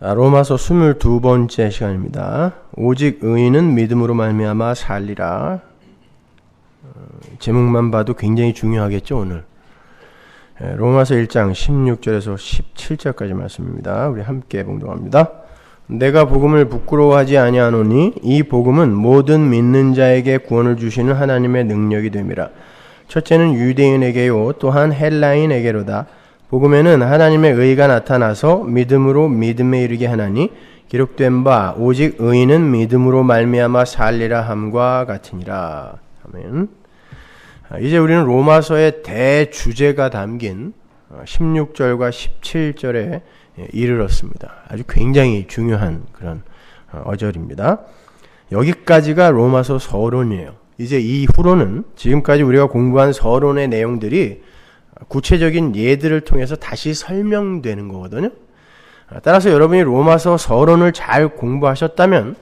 로마서 22번째 시간입니다. 오직 의인은 믿음으로 말미암아 살리라. 제목만 봐도 굉장히 중요하겠죠, 오늘. 로마서 1장 16절에서 17절까지 말씀입니다. 우리 함께 봉독합니다. 내가 복음을 부끄러워하지 아니하노니 이 복음은 모든 믿는 자에게 구원을 주시는 하나님의 능력이 됨이라. 첫째는 유대인에게요 또한 헬라인에게로다. 복음에는 하나님의 의가 나타나서 믿음으로 믿음에 이르게 하나니 기록된 바 오직 의인은 믿음으로 말미암아 살리라 함과 같으니라. 아멘. 이제 우리는 로마서의 대주제가 담긴 16절과 17절에 이르렀습니다. 아주 굉장히 중요한 그런 어절입니다. 여기까지가 로마서 서론이에요. 이제 이후로는 지금까지 우리가 공부한 서론의 내용들이 구체적인 예들을 통해서 다시 설명되는 거거든요. 따라서 여러분이 로마서 서론을 잘 공부하셨다면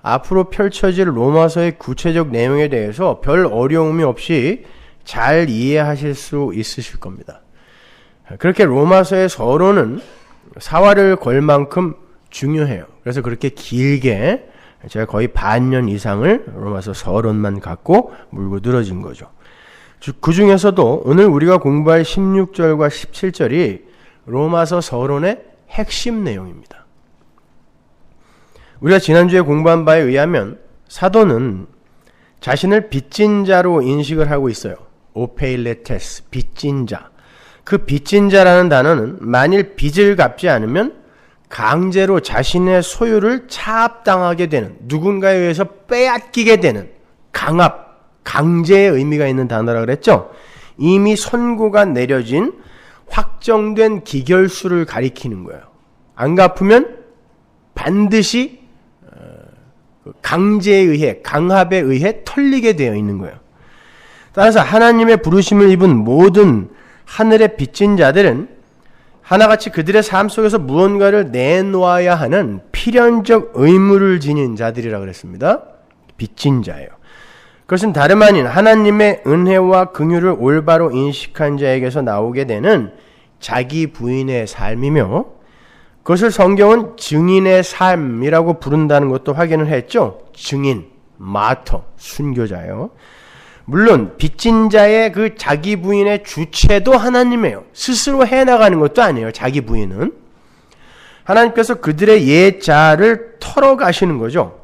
앞으로 펼쳐질 로마서의 구체적 내용에 대해서 별 어려움이 없이 잘 이해하실 수 있으실 겁니다. 그렇게 로마서의 서론은 사활을 걸 만큼 중요해요. 그래서 그렇게 길게 제가 거의 반년 이상을 로마서 서론만 갖고 물고 늘어진 거죠. 그 중에서도 오늘 우리가 공부할 16절과 17절이 로마서 서론의 핵심 내용입니다. 우리가 지난주에 공부한 바에 의하면 사도는 자신을 빚진 자로 인식을 하고 있어요. 오페일레테스, 빚진 자. 그 빚진 자라는 단어는 만일 빚을 갚지 않으면 강제로 자신의 소유를 차압당하게 되는, 누군가에 의해서 빼앗기게 되는 강압, 강제의 의미가 있는 단어라 그랬죠. 이미 선고가 내려진 확정된 기결수를 가리키는 거예요. 안 갚으면 반드시 강제에 의해, 강압에 의해 털리게 되어 있는 거예요. 따라서 하나님의 부르심을 입은 모든 하늘의 빚진 자들은 하나같이 그들의 삶 속에서 무언가를 내놓아야 하는 필연적 의무를 지닌 자들이라 그랬습니다. 빚진 자예요. 그것은 다름 아닌 하나님의 은혜와 긍휼을 올바로 인식한 자에게서 나오게 되는 자기 부인의 삶이며, 그것을 성경은 증인의 삶이라고 부른다는 것도 확인을 했죠. 증인, 마터, 순교자예요. 물론 빚진 자의 그 자기 부인의 주체도 하나님이에요. 스스로 해나가는 것도 아니에요. 자기 부인은 하나님께서 그들의 옛 자를 털어가시는 거죠.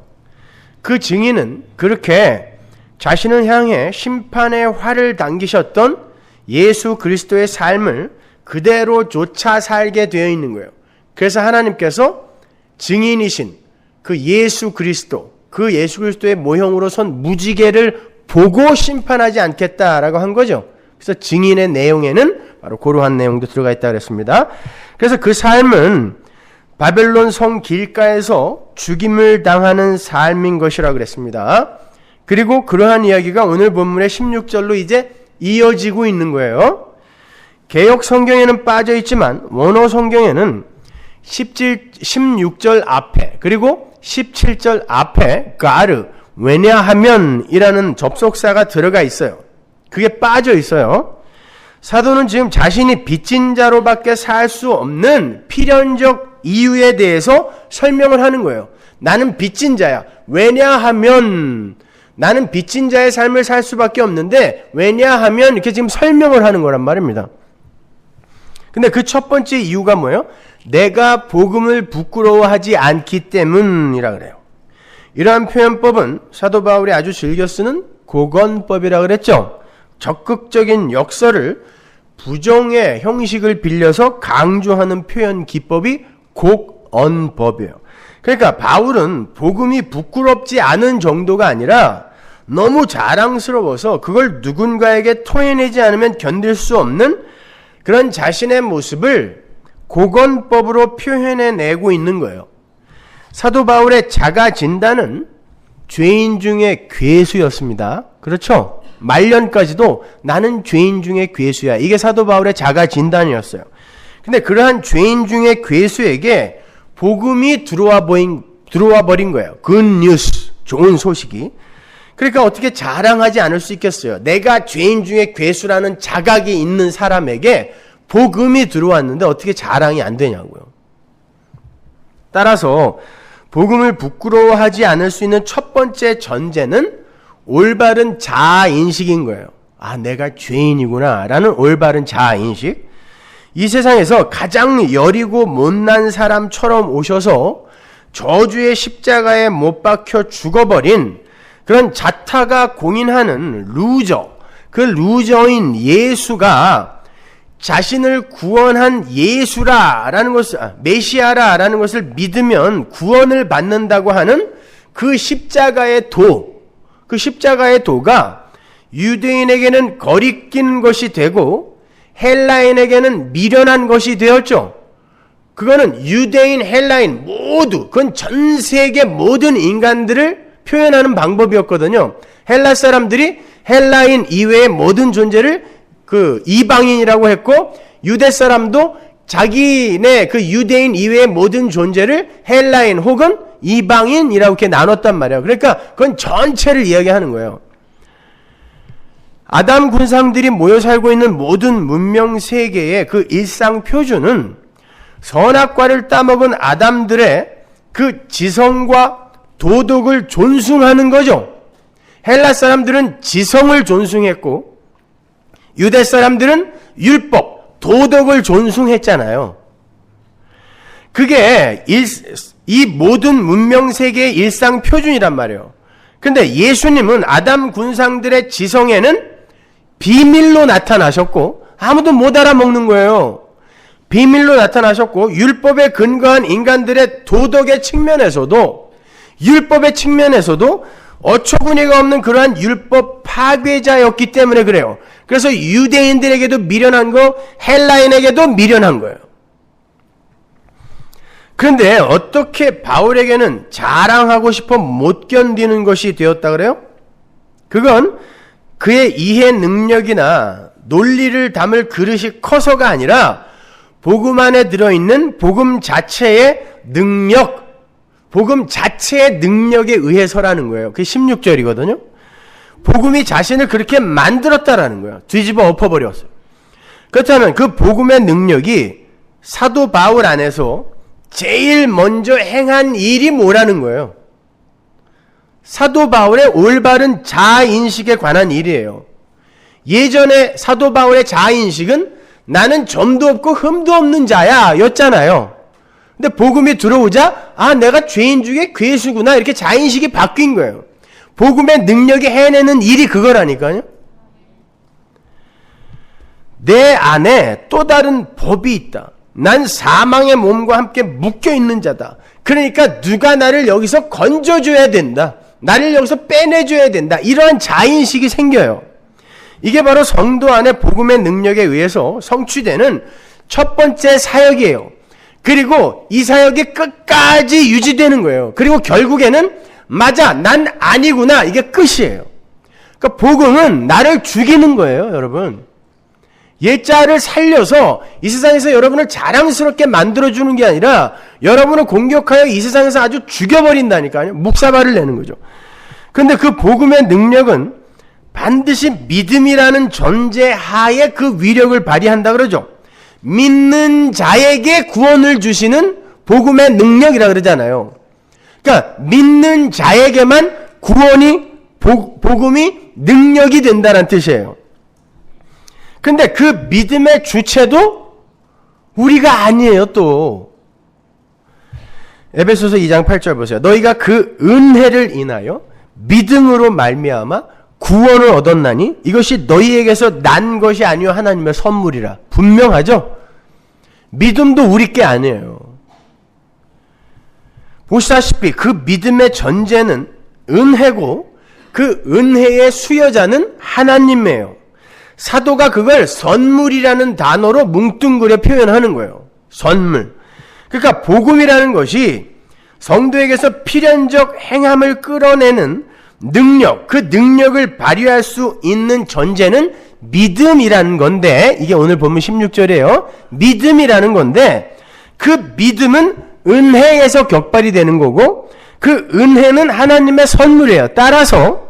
그 증인은 그렇게 자신을 향해 심판의 활을 당기셨던 예수 그리스도의 삶을 그대로 쫓아 살게 되어 있는 거예요. 그래서 하나님께서 증인이신 그 예수 그리스도, 그 예수 그리스도의 모형으로 선 무지개를 보고 심판하지 않겠다라고 한 거죠. 그래서 증인의 내용에는 바로 그러한 내용도 들어가 있다고 했습니다. 그래서 그 삶은 바벨론 성 길가에서 죽임을 당하는 삶인 것이라고 그랬습니다. 그리고 그러한 이야기가 오늘 본문의 16절로 이제 이어지고 있는 거예요. 개역 성경에는 빠져 있지만 원어 성경에는 16절 앞에 그리고 17절 앞에 가르, 왜냐하면 이라는 접속사가 들어가 있어요. 그게 빠져 있어요. 사도는 지금 자신이 빚진 자로밖에 살 수 없는 필연적 이유에 대해서 설명을 하는 거예요. 나는 빚진 자야. 왜냐하면 나는 빚진 자의 삶을 살 수밖에 없는데, 왜냐하면 이렇게 지금 설명을 하는 거란 말입니다. 근데 그 첫 번째 이유가 뭐예요? 내가 복음을 부끄러워하지 않기 때문이라 그래요. 이러한 표현법은 사도 바울이 아주 즐겨 쓰는 고건법이라 그랬죠. 적극적인 역설을 부정의 형식을 빌려서 강조하는 표현 기법이 곡언법이에요. 그러니까 바울은 복음이 부끄럽지 않은 정도가 아니라 너무 자랑스러워서 그걸 누군가에게 토해내지 않으면 견딜 수 없는 그런 자신의 모습을 고건법으로 표현해내고 있는 거예요. 사도 바울의 자가 진단은 죄인 중에 괴수였습니다. 그렇죠? 말년까지도 나는 죄인 중에 괴수야. 이게 사도 바울의 자가 진단이었어요. 근데 그러한 죄인 중에 괴수에게 복음이 들어와 버린 거예요. 굿뉴스, 좋은 소식이. 그러니까 어떻게 자랑하지 않을 수 있겠어요? 내가 죄인 중에 괴수라는 자각이 있는 사람에게 복음이 들어왔는데 어떻게 자랑이 안 되냐고요. 따라서 복음을 부끄러워하지 않을 수 있는 첫 번째 전제는 올바른 자아인식인 거예요. 아, 내가 죄인이구나 라는 올바른 자아인식. 이 세상에서 가장 여리고 못난 사람처럼 오셔서 저주의 십자가에 못 박혀 죽어버린 그런 자타가 공인하는 루저, 그 루저인 예수가 자신을 구원한 예수라라는 것을, 메시아라라는 것을 믿으면 구원을 받는다고 하는 그 십자가의 도, 그 십자가의 도가 유대인에게는 거리낀 것이 되고 헬라인에게는 미련한 것이 되었죠. 그거는 유대인, 헬라인 모두, 그건 전 세계 모든 인간들을 표현하는 방법이었거든요. 헬라 사람들이 헬라인 이외의 모든 존재를 그 이방인이라고 했고, 유대 사람도 자기네 그 유대인 이외의 모든 존재를 헬라인 혹은 이방인이라고 이렇게 나눴단 말이에요. 그러니까 그건 전체를 이야기하는 거예요. 아담 군상들이 모여 살고 있는 모든 문명 세계의 그 일상 표준은 선악과를 따먹은 아담들의 그 지성과 도덕을 존숭하는 거죠. 헬라 사람들은 지성을 존숭했고 유대 사람들은 율법, 도덕을 존숭했잖아요. 그게 이 모든 문명 세계의 일상 표준이란 말이에요. 근데 예수님은 아담 군상들의 지성에는 비밀로 나타나셨고 아무도 못 알아먹는 거예요. 비밀로 나타나셨고 율법에 근거한 인간들의 도덕의 측면에서도 율법의 측면에서도 어처구니가 없는 그러한 율법 파괴자였기 때문에 그래요. 그래서 유대인들에게도 미련한 거, 헬라인에게도 미련한 거예요. 그런데 어떻게 바울에게는 자랑하고 싶어 못 견디는 것이 되었다 그래요? 그건 그의 이해 능력이나 논리를 담을 그릇이 커서가 아니라 복음 안에 들어있는 복음 자체의 능력, 복음 자체의 능력에 의해서라는 거예요. 그게 16절이거든요. 복음이 자신을 그렇게 만들었다라는 거예요. 뒤집어 엎어버렸어요. 그렇다면 그 복음의 능력이 사도 바울 안에서 제일 먼저 행한 일이 뭐라는 거예요? 사도 바울의 올바른 자아인식에 관한 일이에요. 예전에 사도 바울의 자아인식은 나는 점도 없고 흠도 없는 자야 였잖아요. 근데 복음이 들어오자 아 내가 죄인 중에 괴수구나 이렇게 자아인식이 바뀐 거예요. 복음의 능력이 해내는 일이 그거라니까요. 내 안에 또 다른 법이 있다. 난 사망의 몸과 함께 묶여있는 자다. 그러니까 누가 나를 여기서 건져줘야 된다. 나를 여기서 빼내줘야 된다. 이러한 자인식이 생겨요. 이게 바로 성도 안에 복음의 능력에 의해서 성취되는 첫 번째 사역이에요. 그리고 이 사역이 끝까지 유지되는 거예요. 그리고 결국에는 맞아, 난 아니구나. 이게 끝이에요. 그러니까 복음은 나를 죽이는 거예요, 여러분. 옛자를 살려서 이 세상에서 여러분을 자랑스럽게 만들어주는 게 아니라 여러분을 공격하여 이 세상에서 아주 죽여버린다니까요. 묵사발을 내는 거죠. 그런데 그 복음의 능력은 반드시 믿음이라는 전제 하에 그 위력을 발휘한다 그러죠. 믿는 자에게 구원을 주시는 복음의 능력이라 그러잖아요. 그러니까 믿는 자에게만 구원이 복음이 능력이 된다는 뜻이에요. 근데 그 믿음의 주체도 우리가 아니에요, 또. 에베소서 2장 8절 보세요. 너희가 그 은혜를 인하여 믿음으로 말미암아 구원을 얻었나니 이것이 너희에게서 난 것이 아니요 하나님의 선물이라. 분명하죠? 믿음도 우리 게 아니에요. 보시다시피 그 믿음의 전제는 은혜고 그 은혜의 수여자는 하나님이에요. 사도가 그걸 선물이라는 단어로 뭉뚱그려 표현하는 거예요. 선물. 그러니까 복음이라는 것이 성도에게서 필연적 행함을 끌어내는 능력, 그 능력을 발휘할 수 있는 전제는 믿음이라는 건데, 이게 오늘 본문 16절이에요. 믿음이라는 건데, 그 믿음은 은혜에서 격발이 되는 거고, 그 은혜는 하나님의 선물이에요. 따라서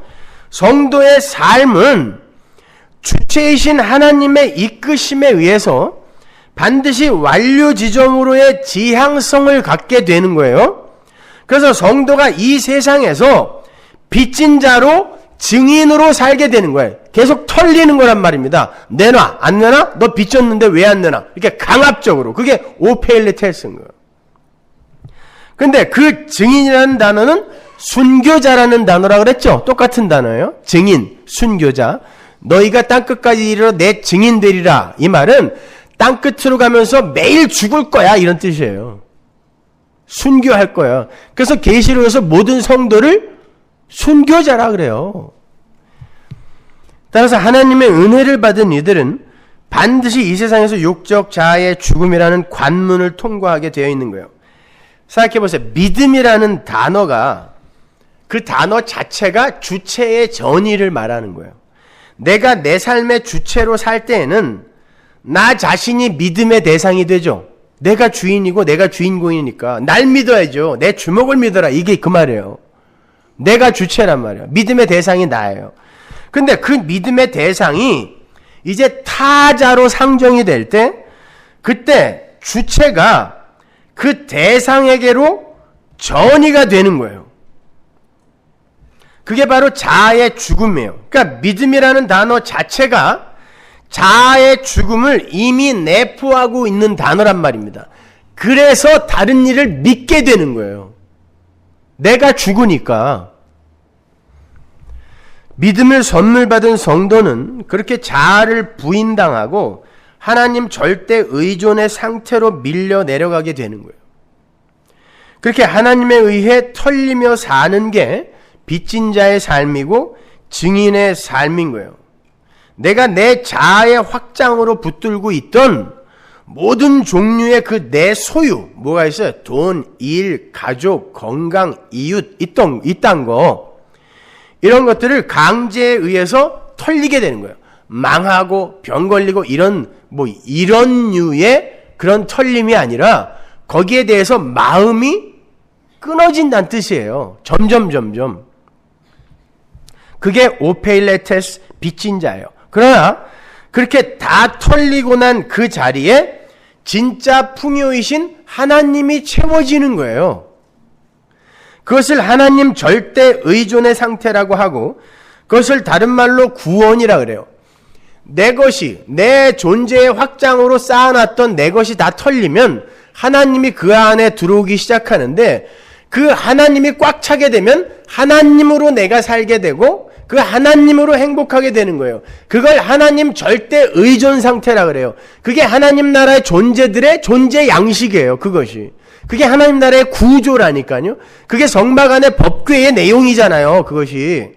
성도의 삶은 주체이신 하나님의 이끄심에 의해서 반드시 완료 지점으로의 지향성을 갖게 되는 거예요. 그래서 성도가 이 세상에서 빚진 자로 증인으로 살게 되는 거예요. 계속 털리는 거란 말입니다. 내놔, 안 내놔? 너 빚졌는데 왜 안 내놔? 이렇게 강압적으로. 그게 오페일레테스인 거예요. 근데 그 증인이라는 단어는 순교자라는 단어라 그랬죠? 똑같은 단어예요. 증인, 순교자. 너희가 땅끝까지 이르러 내 증인 되리라. 이 말은 땅끝으로 가면서 매일 죽을 거야. 이런 뜻이에요. 순교할 거야. 그래서 계시록에서 모든 성도를 순교자라 그래요. 따라서 하나님의 은혜를 받은 이들은 반드시 이 세상에서 육적 자아의 죽음이라는 관문을 통과하게 되어 있는 거예요. 생각해보세요. 믿음이라는 단어가 그 단어 자체가 주체의 전의를 말하는 거예요. 내가 내 삶의 주체로 살 때에는 나 자신이 믿음의 대상이 되죠. 내가 주인이고 내가 주인공이니까 날 믿어야죠. 내 주먹을 믿어라. 이게 그 말이에요. 내가 주체란 말이에요. 믿음의 대상이 나예요. 근데 그 믿음의 대상이 이제 타자로 상정이 될 때 그때 주체가 그 대상에게로 전이가 되는 거예요. 그게 바로 자아의 죽음이에요. 그러니까 믿음이라는 단어 자체가 자아의 죽음을 이미 내포하고 있는 단어란 말입니다. 그래서 다른 일을 믿게 되는 거예요. 내가 죽으니까. 믿음을 선물 받은 성도는 그렇게 자아를 부인당하고 하나님 절대 의존의 상태로 밀려 내려가게 되는 거예요. 그렇게 하나님에 의해 털리며 사는 게 빚진 자의 삶이고 증인의 삶인 거예요. 내가 내 자아의 확장으로 붙들고 있던 모든 종류의 그 내 소유, 뭐가 있어요? 돈, 일, 가족, 건강, 이웃, 이딴 거. 이런 것들을 강제에 의해서 털리게 되는 거예요. 망하고 병 걸리고 이런 류의 그런 털림이 아니라 거기에 대해서 마음이 끊어진다는 뜻이에요. 점점. 그게 오페일레테스 빚진 자예요. 그러나 그렇게 다 털리고 난 그 자리에 진짜 풍요이신 하나님이 채워지는 거예요. 그것을 하나님 절대 의존의 상태라고 하고 그것을 다른 말로 구원이라 그래요. 내 것이 내 존재의 확장으로 쌓아놨던 내 것이 다 털리면 하나님이 그 안에 들어오기 시작하는데 그 하나님이 꽉 차게 되면 하나님으로 내가 살게 되고 그 하나님으로 행복하게 되는 거예요. 그걸 하나님 절대 의존 상태라 그래요. 그게 하나님 나라의 존재들의 존재 양식이에요. 그것이. 그게 하나님 나라의 구조라니까요. 그게 성막 안의 법궤의 내용이잖아요. 그것이.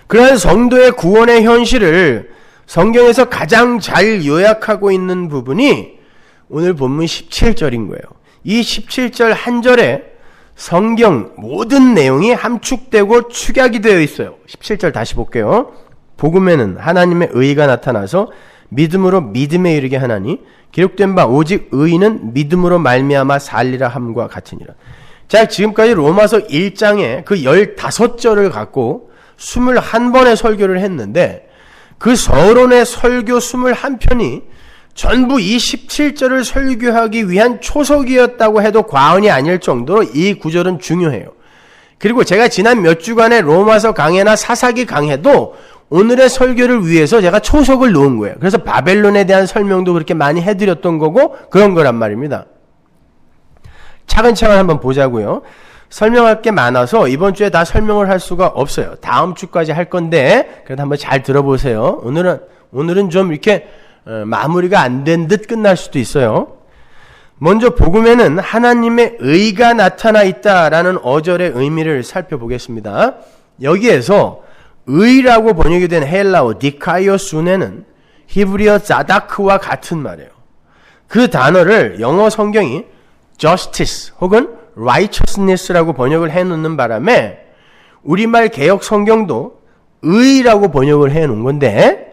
그러한 성도의 구원의 현실을 성경에서 가장 잘 요약하고 있는 부분이 오늘 본문 17절인 거예요. 이 17절 한 절에 성경 모든 내용이 함축되고 축약이 되어 있어요. 17절 다시 볼게요. 복음에는 하나님의 의가 나타나서 믿음으로 믿음에 이르게 하나니 기록된 바 오직 의인은 믿음으로 말미암아 살리라 함과 같으니라. 자, 지금까지 로마서 1장에 그 15절을 갖고 21번의 설교를 했는데 그 서론의 설교 21편이 전부 이 17절을 설교하기 위한 초석이었다고 해도 과언이 아닐 정도로 이 구절은 중요해요. 그리고 제가 지난 몇 주간의 로마서 강해나 사사기 강해도 오늘의 설교를 위해서 제가 초석을 놓은 거예요. 그래서 바벨론에 대한 설명도 그렇게 많이 해드렸던 거고 그런 거란 말입니다. 차근차근 한번 보자고요. 설명할 게 많아서 이번 주에 다 설명을 할 수가 없어요. 다음 주까지 할 건데 그래도 한번 잘 들어보세요. 오늘은 좀 이렇게 마무리가 안 된 듯 끝날 수도 있어요. 먼저 복음에는 하나님의 의가 나타나 있다라는 어절의 의미를 살펴보겠습니다. 여기에서 의라고 번역이 된 헬라어 디카이오순에는 히브리어 자다크와 같은 말이에요. 그 단어를 영어 성경이 justice 혹은 righteousness라고 번역을 해놓는 바람에 우리말 개역 성경도 의라고 번역을 해놓은 건데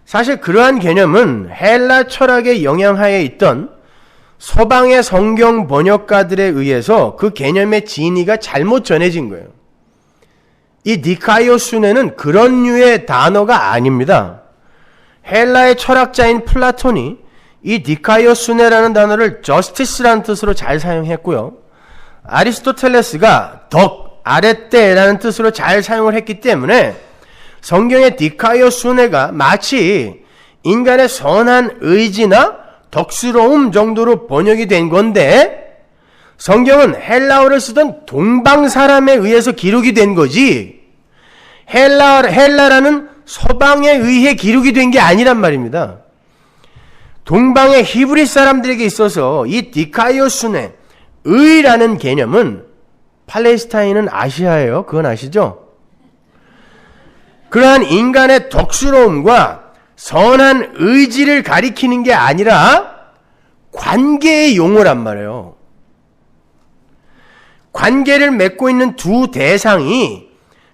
사실 그러한 개념은 헬라 철학의 영향하에 있던 서방의 성경 번역가들에 의해서 그 개념의 진위가 잘못 전해진 거예요. 이 니카이오순에는 그런 류의 단어가 아닙니다. 헬라의 철학자인 플라톤이 이 디카이오스네라는 단어를 justice라는 뜻으로 잘 사용했고요. 아리스토텔레스가 덕, 아레떼라는 뜻으로 잘 사용을 했기 때문에 성경의 디카이오스네가 마치 인간의 선한 의지나 덕스러움 정도로 번역이 된 건데 성경은 헬라어를 쓰던 동방 사람에 의해서 기록이 된 거지 헬라라는 서방에 의해 기록이 된 게 아니란 말입니다. 동방의 히브리 사람들에게 있어서 이 디카이오스네, 의라는 개념은 팔레스타인은 아시아예요. 그건 아시죠? 그러한 인간의 덕스러움과 선한 의지를 가리키는 게 아니라 관계의 용어란 말이에요. 관계를 맺고 있는 두 대상이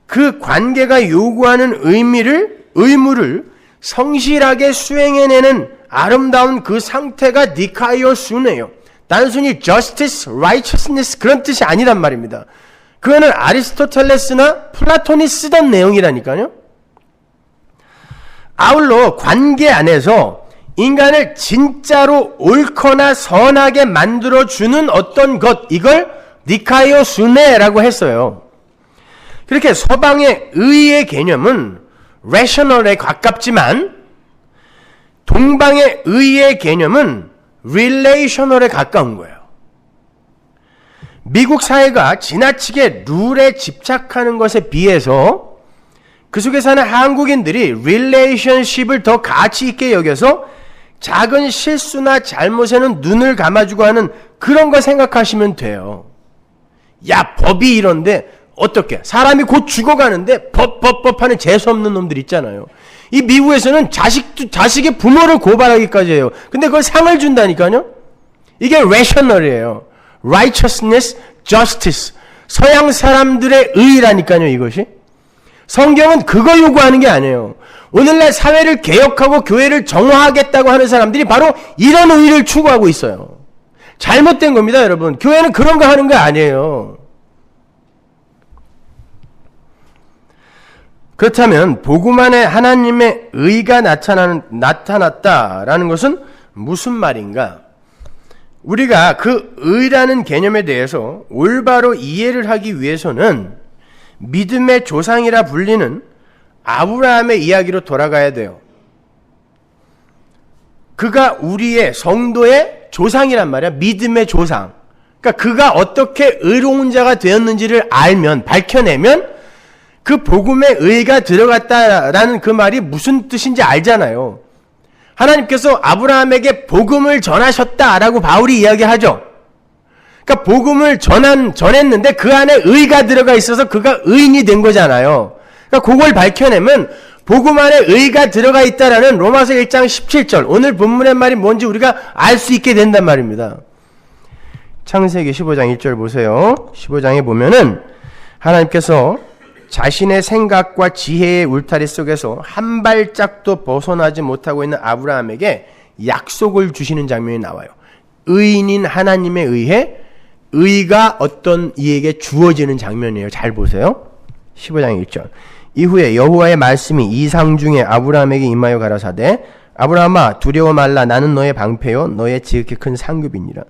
그 관계가 요구하는 의무를 성실하게 수행해내는 아름다운 그 상태가 디카이오스네요. 단순히 justice, righteousness 그런 뜻이 아니란 말입니다. 그거는 아리스토텔레스나 플라톤이 쓰던 내용이라니까요. 아울러 관계 안에서 인간을 진짜로 옳거나 선하게 만들어주는 어떤 것, 이걸 디카이오스네라고 했어요. 그렇게 서방의 의의 개념은 rational에 가깝지만 동방의 의의 개념은 relational에 가까운 거예요. 미국 사회가 지나치게 룰에 집착하는 것에 비해서 그 속에 사는 한국인들이 relationship을 더 가치 있게 여겨서 작은 실수나 잘못에는 눈을 감아주고 하는 그런 거 생각하시면 돼요. 야, 법이 이런데 어떻게? 사람이 곧 죽어가는데 법 하는 재수없는 놈들 있잖아요. 이 미국에서는 자식의 부모를 고발하기까지 해요. 근데 그걸 상을 준다니까요? 이게 rational이에요. righteousness, justice. 서양 사람들의 의라니까요, 이것이. 성경은 그거 요구하는 게 아니에요. 오늘날 사회를 개혁하고 교회를 정화하겠다고 하는 사람들이 바로 이런 의를 추구하고 있어요. 잘못된 겁니다, 여러분. 교회는 그런 거 하는 거 아니에요. 그렇다면 복음 안에 하나님의 의가 나타났다라는 것은 무슨 말인가? 우리가 그 의라는 개념에 대해서 올바로 이해를 하기 위해서는 믿음의 조상이라 불리는 아브라함의 이야기로 돌아가야 돼요. 그가 우리의 성도의 조상이란 말이야. 믿음의 조상. 그러니까 그가 어떻게 의로운 자가 되었는지를 알면, 밝혀내면 그 복음의 의가 들어갔다라는 그 말이 무슨 뜻인지 알잖아요. 하나님께서 아브라함에게 복음을 전하셨다라고 바울이 이야기하죠. 그러니까 복음을 전했는데 그 안에 의가 들어가 있어서 그가 의인이 된 거잖아요. 그러니까 그걸 밝혀내면 복음 안에 의가 들어가 있다라는 로마서 1장 17절 오늘 본문의 말이 뭔지 우리가 알 수 있게 된단 말입니다. 창세기 15장 1절 보세요. 15장에 보면은 하나님께서 자신의 생각과 지혜의 울타리 속에서 한 발짝도 벗어나지 못하고 있는 아브라함에게 약속을 주시는 장면이 나와요. 의인인 하나님에 의해 의가 어떤 이에게 주어지는 장면이에요. 잘 보세요. 15장 1절. 이후에 여호와의 말씀이 이상 중에 아브라함에게 임하여 가라사대 아브라함아 두려워 말라 나는 너의 방패요 너의 지극히 큰 상급이니라.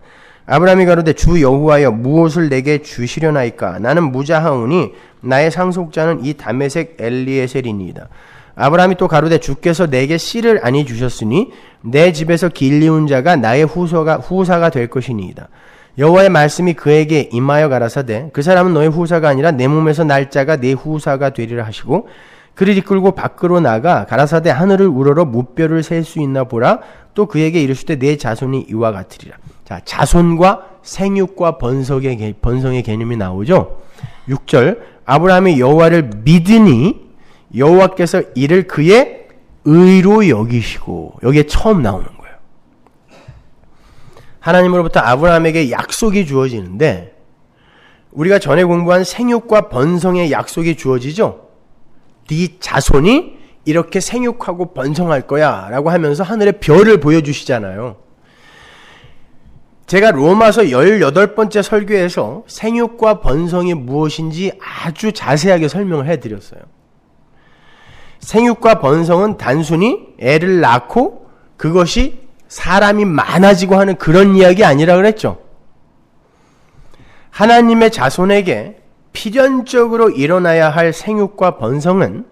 아브라함이 가로되 주 여호와여 무엇을 내게 주시려나이까 나는 무자하오니 나의 상속자는 이 다메섹 엘리에셀이니이다. 아브라함이 또 가로되 주께서 내게 씨를 아니 주셨으니 내 집에서 길리운 자가 나의 후사가 될 것이니이다. 여호와의 말씀이 그에게 임하여 가라사대 그 사람은 너의 후사가 아니라 내 몸에서 날 자가 내 후사가 되리라 하시고 그를 이끌고 밖으로 나가 가라사대 하늘을 우러러 무뼈를 셀 수 있나 보라. 또 그에게 이르시되 내 자손이 이와 같으리라. 자, 자손과 생육과 번성의 개념이 나오죠. 6절 아브라함이 여호와를 믿으니 여호와께서 이를 그의 의로 여기시고 여기에 처음 나오는 거예요. 하나님으로부터 아브라함에게 약속이 주어지는데 우리가 전에 공부한 생육과 번성의 약속이 주어지죠. 네 자손이 이렇게 생육하고 번성할 거야 라고 하면서 하늘의 별을 보여주시잖아요. 제가 로마서 18번째 설교에서 생육과 번성이 무엇인지 아주 자세하게 설명을 해드렸어요. 생육과 번성은 단순히 애를 낳고 그것이 사람이 많아지고 하는 그런 이야기 아니라 그랬죠. 하나님의 자손에게 필연적으로 일어나야 할 생육과 번성은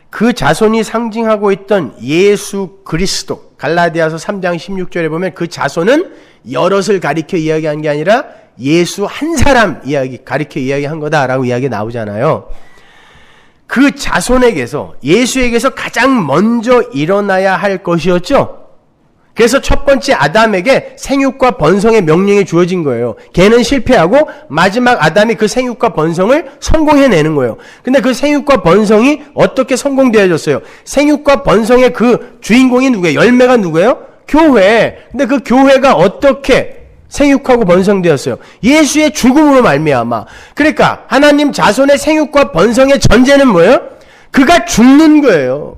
그 자손이 상징하고 있던 예수 그리스도, 갈라디아서 3장 16절에 보면 그 자손은 여럿을 가리켜 이야기한 게 아니라 예수 한 사람 가리켜 이야기한 거다라고 이야기 나오잖아요. 그 자손에게서, 예수에게서 가장 먼저 일어나야 할 것이었죠. 그래서 첫 번째 아담에게 생육과 번성의 명령이 주어진 거예요. 걔는 실패하고 마지막 아담이 그 생육과 번성을 성공해내는 거예요. 근데 그 생육과 번성이 어떻게 성공되어졌어요? 생육과 번성의 그 주인공이 누구예요? 열매가 누구예요? 교회. 근데 그 교회가 어떻게 생육하고 번성되었어요? 예수의 죽음으로 말미암아. 그러니까 하나님 자손의 생육과 번성의 전제는 뭐예요? 그가 죽는 거예요.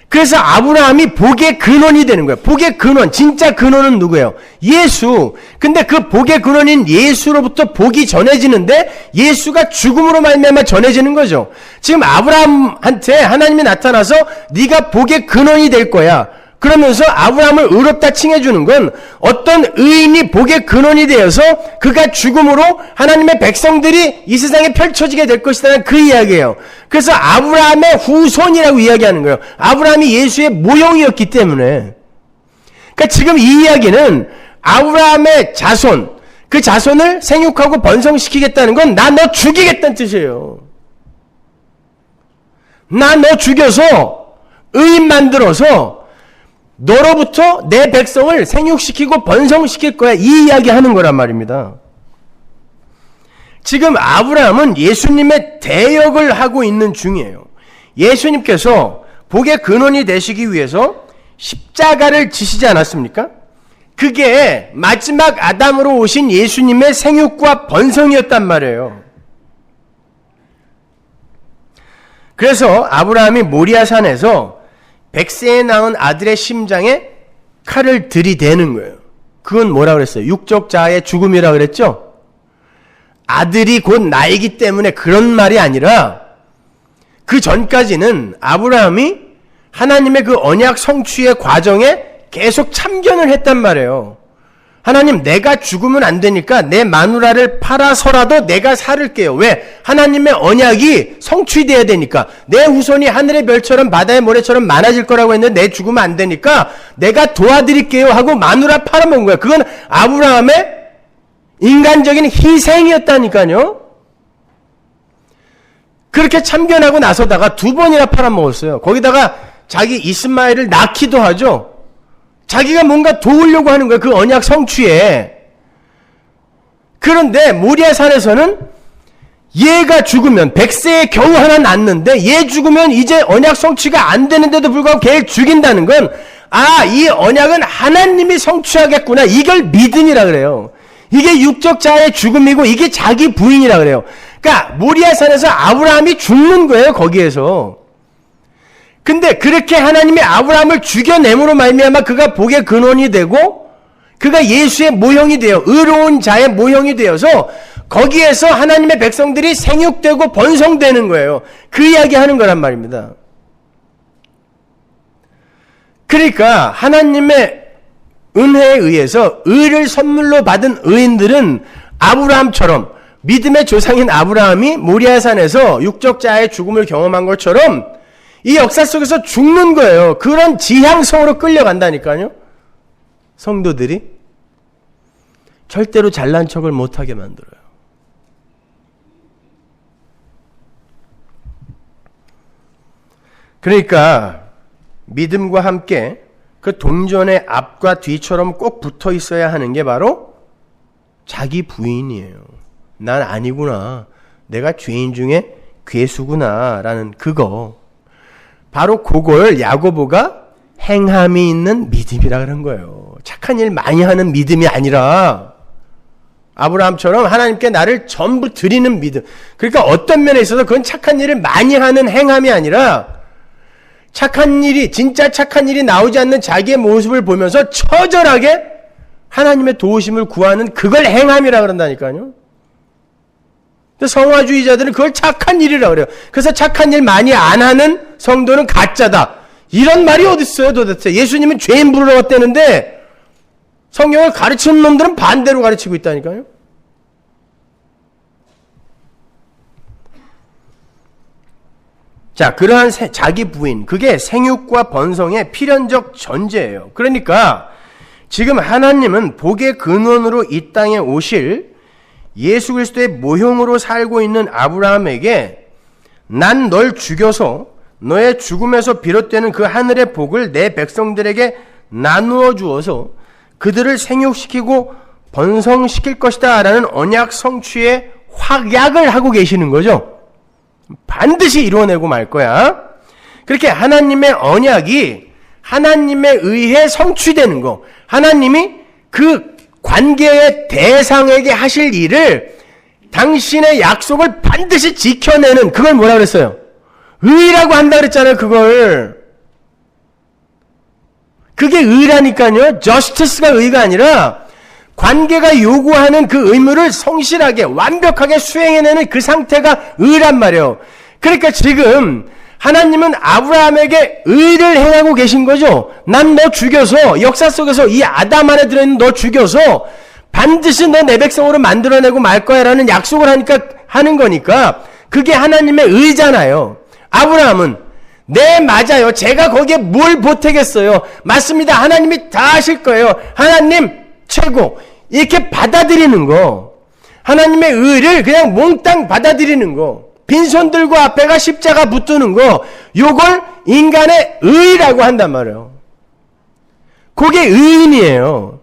그래서 아브라함이 복의 근원이 되는 거예요. 복의 근원, 진짜 근원은 누구예요? 예수. 근데 그 복의 근원인 예수로부터 복이 전해지는데 예수가 죽음으로 말미암아 전해지는 거죠. 지금 아브라함한테 하나님이 나타나서 네가 복의 근원이 될 거야. 그러면서 아브라함을 의롭다 칭해주는 건 어떤 의인이 복의 근원이 되어서 그가 죽음으로 하나님의 백성들이 이 세상에 펼쳐지게 될 것이라는 그 이야기예요. 그래서 아브라함의 후손이라고 이야기하는 거예요. 아브라함이 예수의 모형이었기 때문에. 그러니까 지금 이 이야기는 아브라함의 자손, 그 자손을 생육하고 번성시키겠다는 건 나 너 죽이겠다는 뜻이에요. 나 너 죽여서 의인 만들어서 너로부터 내 백성을 생육시키고 번성시킬 거야. 이 이야기 하는 거란 말입니다. 지금 아브라함은 예수님의 대역을 하고 있는 중이에요. 예수님께서 복의 근원이 되시기 위해서 십자가를 지시지 않았습니까? 그게 마지막 아담으로 오신 예수님의 생육과 번성이었단 말이에요. 그래서 아브라함이 모리아산에서 100세에 낳은 아들의 심장에 칼을 들이대는 거예요. 그건 뭐라 그랬어요? 육적 자아의 죽음이라 그랬죠? 아들이 곧 나이기 때문에 그런 말이 아니라 그 전까지는 아브라함이 하나님의 그 언약 성취의 과정에 계속 참견을 했단 말이에요. 하나님, 내가 죽으면 안 되니까 내 마누라를 팔아서라도 내가 살을게요. 왜? 하나님의 언약이 성취돼야 되니까. 내 후손이 하늘의 별처럼 바다의 모래처럼 많아질 거라고 했는데 내 죽으면 안 되니까 내가 도와드릴게요 하고 마누라 팔아먹은 거야. 그건 아브라함의 인간적인 희생이었다니까요. 그렇게 참견하고 나서다가 2번이나 팔아먹었어요. 거기다가 자기 이스마엘을 낳기도 하죠. 자기가 뭔가 도우려고 하는 거예요. 그 언약 성취에. 그런데 모리아산에서는 얘가 죽으면 100세에 겨우 하나 낳는데 얘 죽으면 이제 언약 성취가 안 되는데도 불구하고 걔를 죽인다는 건 이 언약은 하나님이 성취하겠구나. 이걸 믿음이라 그래요. 이게 육적 자의 죽음이고 이게 자기 부인이라 그래요. 그러니까 모리아산에서 아브라함이 죽는 거예요. 거기에서. 근데 그렇게 하나님이 아브라함을 죽여냄으로 말미암아 그가 복의 근원이 되고 그가 예수의 모형이 되어 의로운 자의 모형이 되어서 거기에서 하나님의 백성들이 생육되고 번성되는 거예요. 그 이야기 하는 거란 말입니다. 그러니까 하나님의 은혜에 의해서 의를 선물로 받은 의인들은 아브라함처럼 믿음의 조상인 아브라함이 모리아산에서 육적 자의 죽음을 경험한 것처럼 이 역사 속에서 죽는 거예요. 그런 지향성으로 끌려간다니까요. 성도들이 절대로 잘난 척을 못하게 만들어요. 그러니까 믿음과 함께 그 동전의 앞과 뒤처럼 꼭 붙어 있어야 하는 게 바로 자기 부인이에요. 난 아니구나. 내가 죄인 중에 괴수구나. 라는 그거. 바로 그걸 야고보가 행함이 있는 믿음이라 그런 거예요. 착한 일 많이 하는 믿음이 아니라 아브라함처럼 하나님께 나를 전부 드리는 믿음. 그러니까 어떤 면에 있어서 그건 착한 일을 많이 하는 행함이 아니라 착한 일이, 진짜 착한 일이 나오지 않는 자기의 모습을 보면서 처절하게 하나님의 도우심을 구하는 그걸 행함이라 그런다니까요. 근데 성화주의자들은 그걸 착한 일이라고 그래요. 그래서 착한 일 많이 안 하는 성도는 가짜다. 이런 말이 어디 있어요 도대체. 예수님은 죄인 부르러 왔다는데 성경을 가르치는 놈들은 반대로 가르치고 있다니까요. 자, 그러한 자기 부인, 그게 생육과 번성의 필연적 전제예요. 그러니까 지금 하나님은 복의 근원으로 이 땅에 오실 예수 그리스도의 모형으로 살고 있는 아브라함에게 난 널 죽여서 너의 죽음에서 비롯되는 그 하늘의 복을 내 백성들에게 나누어 주어서 그들을 생육시키고 번성시킬 것이다 라는 언약 성취의 확약을 하고 계시는 거죠. 반드시 이루어내고 말 거야. 그렇게 하나님의 언약이 하나님에 의해 성취되는 거. 하나님이 그 관계의 대상에게 하실 일을 당신의 약속을 반드시 지켜내는 그걸 뭐라 그랬어요? 의라고 한다 그랬잖아요. 그걸. 그게 의라니까요. justice가 의가 아니라 관계가 요구하는 그 의무를 성실하게 완벽하게 수행해내는 그 상태가 의란 말이에요. 그러니까 지금 하나님은 아브라함에게 의를 행하고 계신 거죠. 난 너 죽여서 역사 속에서 이 아담 안에 들어있는 너 죽여서 반드시 너 내 백성으로 만들어내고 말 거야 라는 약속을 하니까 하는 거니까 그게 하나님의 의잖아요. 아브라함은 네 맞아요. 제가 거기에 뭘 보태겠어요. 맞습니다. 하나님이 다 하실 거예요. 하나님 최고. 이렇게 받아들이는 거. 하나님의 의를 그냥 몽땅 받아들이는 거. 빈손 들고 앞에가 십자가 붙드는 거. 요걸 인간의 의라고 한단 말이에요. 그게 의인이에요.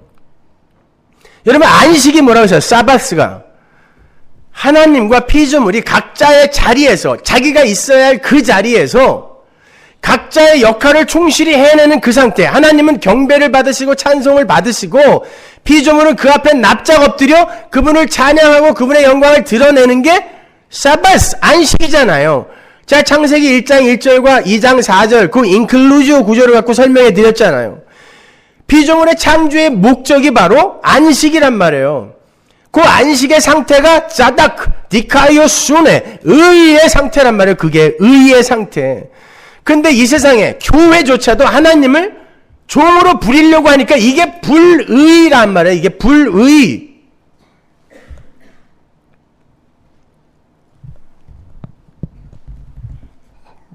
여러분 안식이 뭐라고 했어요? 사바스가. 하나님과 피조물이 각자의 자리에서 자기가 있어야 할 그 자리에서 각자의 역할을 충실히 해내는 그 상태. 하나님은 경배를 받으시고 찬송을 받으시고 피조물은 그 앞에 납작 엎드려 그분을 찬양하고 그분의 영광을 드러내는 게 사바스, 안식이잖아요. 자, 창세기 1장 1절과 2장 4절 그 인클루지오 구조를 갖고 설명해 드렸잖아요. 피조물의 창조의 목적이 바로 안식이란 말이에요. 그 안식의 상태가 자닥, 디카이오 순의 의의 상태란 말이에요. 그게 의의 상태. 근데 이 세상에 교회조차도 하나님을 종으로 부리려고 하니까 이게 불의란 말이에요. 이게 불의.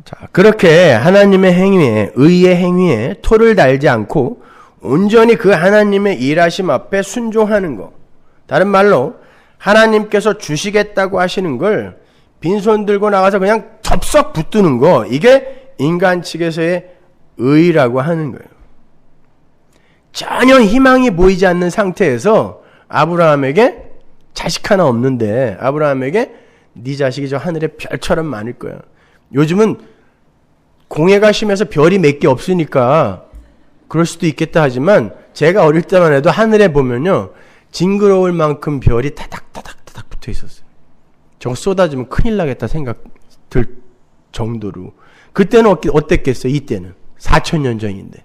자, 그렇게 하나님의 행위에, 의의 행위에 토를 달지 않고 온전히 그 하나님의 일하심 앞에 순종하는 것. 다른 말로 하나님께서 주시겠다고 하시는 걸 빈손 들고 나가서 그냥 덥석 붙드는 거. 이게 인간 측에서의 의라고 하는 거예요. 전혀 희망이 보이지 않는 상태에서 아브라함에게 자식 하나 없는데 아브라함에게 네 자식이 저 하늘의 별처럼 많을 거야. 요즘은 공해가 심해서 별이 몇 개 없으니까 그럴 수도 있겠다 하지만 제가 어릴 때만 해도 하늘에 보면요. 징그러울 만큼 별이 타닥타닥 붙어 있었어요. 저거 쏟아지면 큰일 나겠다 생각 들 정도로. 그때는 어땠겠어요? 이때는 4,000년 전인데.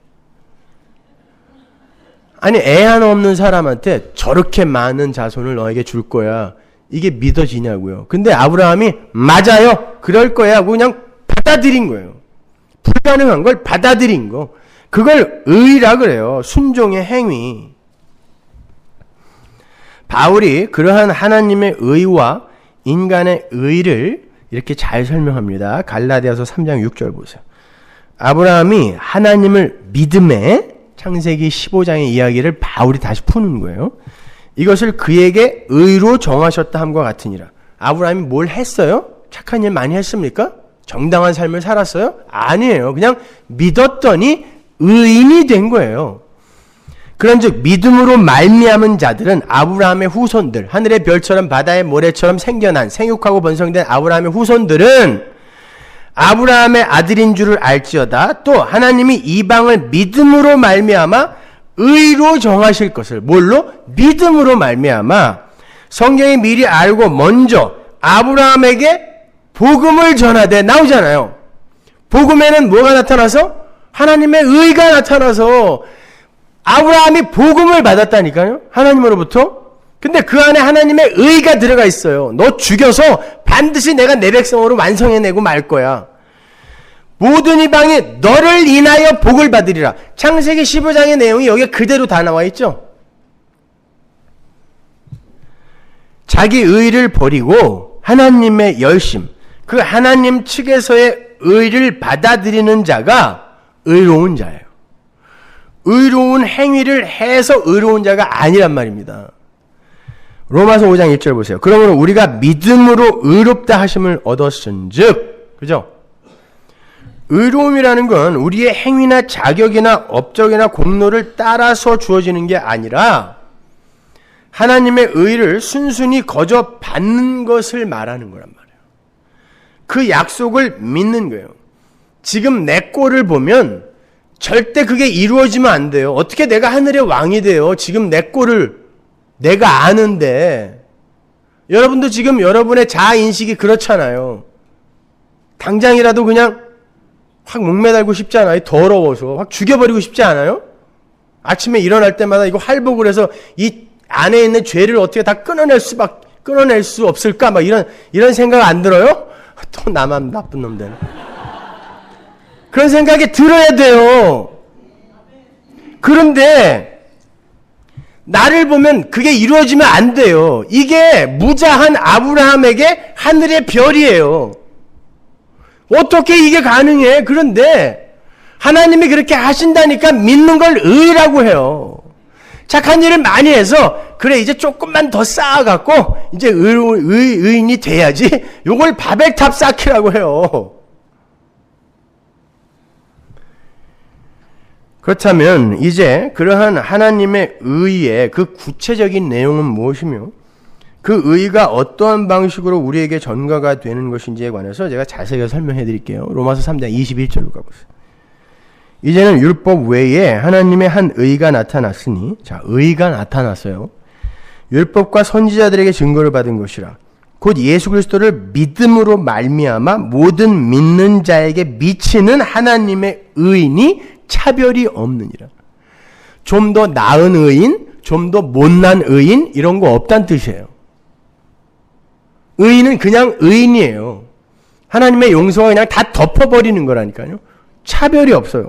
아니 애 하나 없는 사람한테 저렇게 많은 자손을 너에게 줄 거야. 이게 믿어지냐고요. 근데 아브라함이 맞아요. 그럴 거야 하고 그냥 받아들인 거예요. 불가능한 걸 받아들인 거. 그걸 의라 그래요. 순종의 행위. 바울이 그러한 하나님의 의와 인간의 의를 이렇게 잘 설명합니다. 갈라디아서 3장 6절 보세요. 아브라함이 하나님을 믿음에 창세기 15장의 이야기를 바울이 다시 푸는 거예요. 이것을 그에게 의로 정하셨다 함과 같으니라. 아브라함이 뭘 했어요? 착한 일 많이 했습니까? 정당한 삶을 살았어요? 아니에요. 그냥 믿었더니 의인이 된 거예요. 그런즉 믿음으로 말미암은 자들은 아브라함의 후손들, 하늘의 별처럼 바다의 모래처럼 생겨난 생육하고 번성된 아브라함의 후손들은 아브라함의 아들인 줄을 알지어다. 또 하나님이 이방을 믿음으로 말미암아 의로 정하실 것을 뭘로? 믿음으로 말미암아 성경이 미리 알고 먼저 아브라함에게 복음을 전하되 나오잖아요. 복음에는 뭐가 나타나서? 하나님의 의가 나타나서 아브라함이 복음을 받았다니까요. 하나님으로부터. 근데 그 안에 하나님의 의가 들어가 있어요. 너 죽여서 반드시 내가 내 백성으로 완성해내고 말 거야. 모든 이방이 너를 인하여 복을 받으리라. 창세기 15장의 내용이 여기에 그대로 다 나와 있죠. 자기 의를 버리고 하나님의 열심, 그 하나님 측에서의 의를 받아들이는 자가 의로운 자예요. 의로운 행위를 해서 의로운 자가 아니란 말입니다. 로마서 5장 1절 보세요. 그러므로 우리가 믿음으로 의롭다 하심을 얻었은즉, 그죠? 의로움이라는 건 우리의 행위나 자격이나 업적이나 공로를 따라서 주어지는 게 아니라 하나님의 의를 순순히 거저 받는 것을 말하는 거란 말이에요. 그 약속을 믿는 거예요. 지금 내 꼴을 보면 절대 그게 이루어지면 안 돼요. 어떻게 내가 하늘의 왕이 돼요? 지금 내 꼴을 내가 아는데. 여러분도 지금 여러분의 자아인식이 그렇잖아요. 당장이라도 그냥 확 목매달고 싶지 않아요? 더러워서 확 죽여버리고 싶지 않아요? 아침에 일어날 때마다 이거 할복을 해서 이 안에 있는 죄를 어떻게 다 끊어낼 수 없을까? 막 이런 생각 안 들어요? 또 나만 나쁜 놈 되네. 그런 생각이 들어야 돼요. 그런데 나를 보면 그게 이루어지면 안 돼요. 이게 무자한 아브라함에게 하늘의 별이에요. 어떻게 이게 가능해? 그런데 하나님이 그렇게 하신다니까 믿는 걸 의라고 해요. 착한 일을 많이 해서 그래 이제 조금만 더 쌓아갖고 이제 의인이 돼야지. 요걸 바벨탑 쌓기라고 해요. 그렇다면 이제 그러한 하나님의 의의 그 구체적인 내용은 무엇이며 그 의가 어떠한 방식으로 우리에게 전가가 되는 것인지에 관해서 제가 자세히 설명해 드릴게요. 로마서 3장 21절로 가보세요. 이제는 율법 외에 하나님의 한 의가 나타났으니, 자, 의가 나타났어요. 율법과 선지자들에게 증거를 받은 것이라. 곧 예수 그리스도를 믿음으로 말미암아 모든 믿는 자에게 미치는 하나님의 의인이 차별이 없느니라. 좀 더 나은 의인, 좀 더 못난 의인 이런 거 없다는 뜻이에요. 의인은 그냥 의인이에요. 하나님의 용서가 그냥 다 덮어버리는 거라니까요. 차별이 없어요.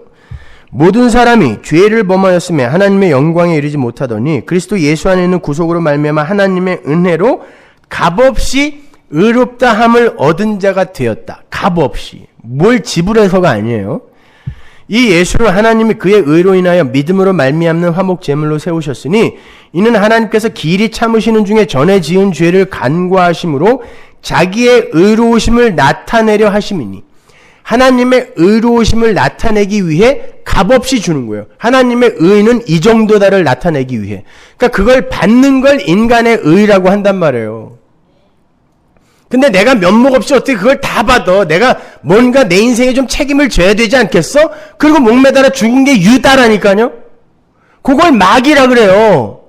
모든 사람이 죄를 범하였으며 하나님의 영광에 이르지 못하더니 그리스도 예수 안에 있는 구속으로 말미암아 하나님의 은혜로 값없이 의롭다함을 얻은 자가 되었다. 값없이. 뭘 지불해서가 아니에요. 이 예수를 하나님이 그의 의로 인하여 믿음으로 말미암는 화목 제물로 세우셨으니 이는 하나님께서 길이 참으시는 중에 전에 지은 죄를 간과하심으로 자기의 의로우심을 나타내려 하심이니 하나님의 의로우심을 나타내기 위해 값없이 주는 거예요. 하나님의 의는 이 정도다를 나타내기 위해. 그러니까 그걸 받는 걸 인간의 의라고 한단 말이에요. 근데 내가 면목 없이 어떻게 그걸 다 받아? 내가 뭔가 내 인생에 좀 책임을 져야 되지 않겠어? 그리고 목매달아 죽은 게 유다라니까요. 그걸 마귀라 그래요.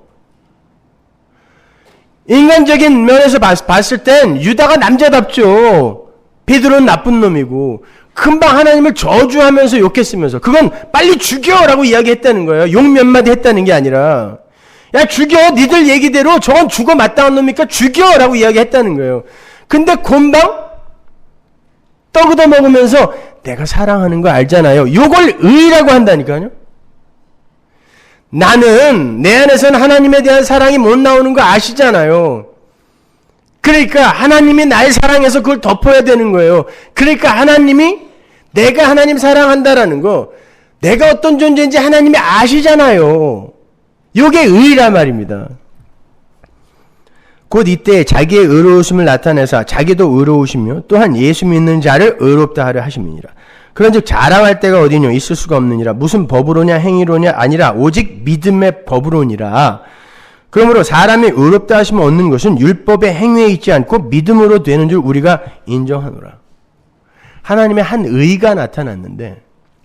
인간적인 면에서 봤을 땐 유다가 남자답죠. 베드로는 나쁜 놈이고 금방 하나님을 저주하면서 욕했으면서 그건 빨리 죽여라고 이야기했다는 거예요. 욕 몇 마디 했다는 게 아니라 야 죽여, 니들 얘기대로 저건 죽어 마땅한 놈이니까 죽여라고 이야기했다는 거예요. 근데 금방 떡얻어 먹으면서 내가 사랑하는 거 알잖아요. 요걸 의라고 한다니까요. 나는 내 안에서는 하나님에 대한 사랑이 못 나오는 거 아시잖아요. 그러니까 하나님이 날 사랑해서 그걸 덮어야 되는 거예요. 그러니까 하나님이 내가 하나님 사랑한다라는 거, 내가 어떤 존재인지 하나님이 아시잖아요. 요게 의란 말입니다. 곧 이때 자기의 의로우심을 나타내사 자기도 의로우시며 또한 예수 믿는 자를 의롭다 하려 하심이니라. 그런즉 자랑할 때가 어디뇨? 있을 수가 없느니라. 무슨 법으로냐 행위로냐 아니라 오직 믿음의 법으로니라. 그러므로 사람이 의롭다 하심을 얻는 것은 율법의 행위에 있지 않고 믿음으로 되는 줄 우리가 인정하노라. 하나님의 한 의가 나타났는데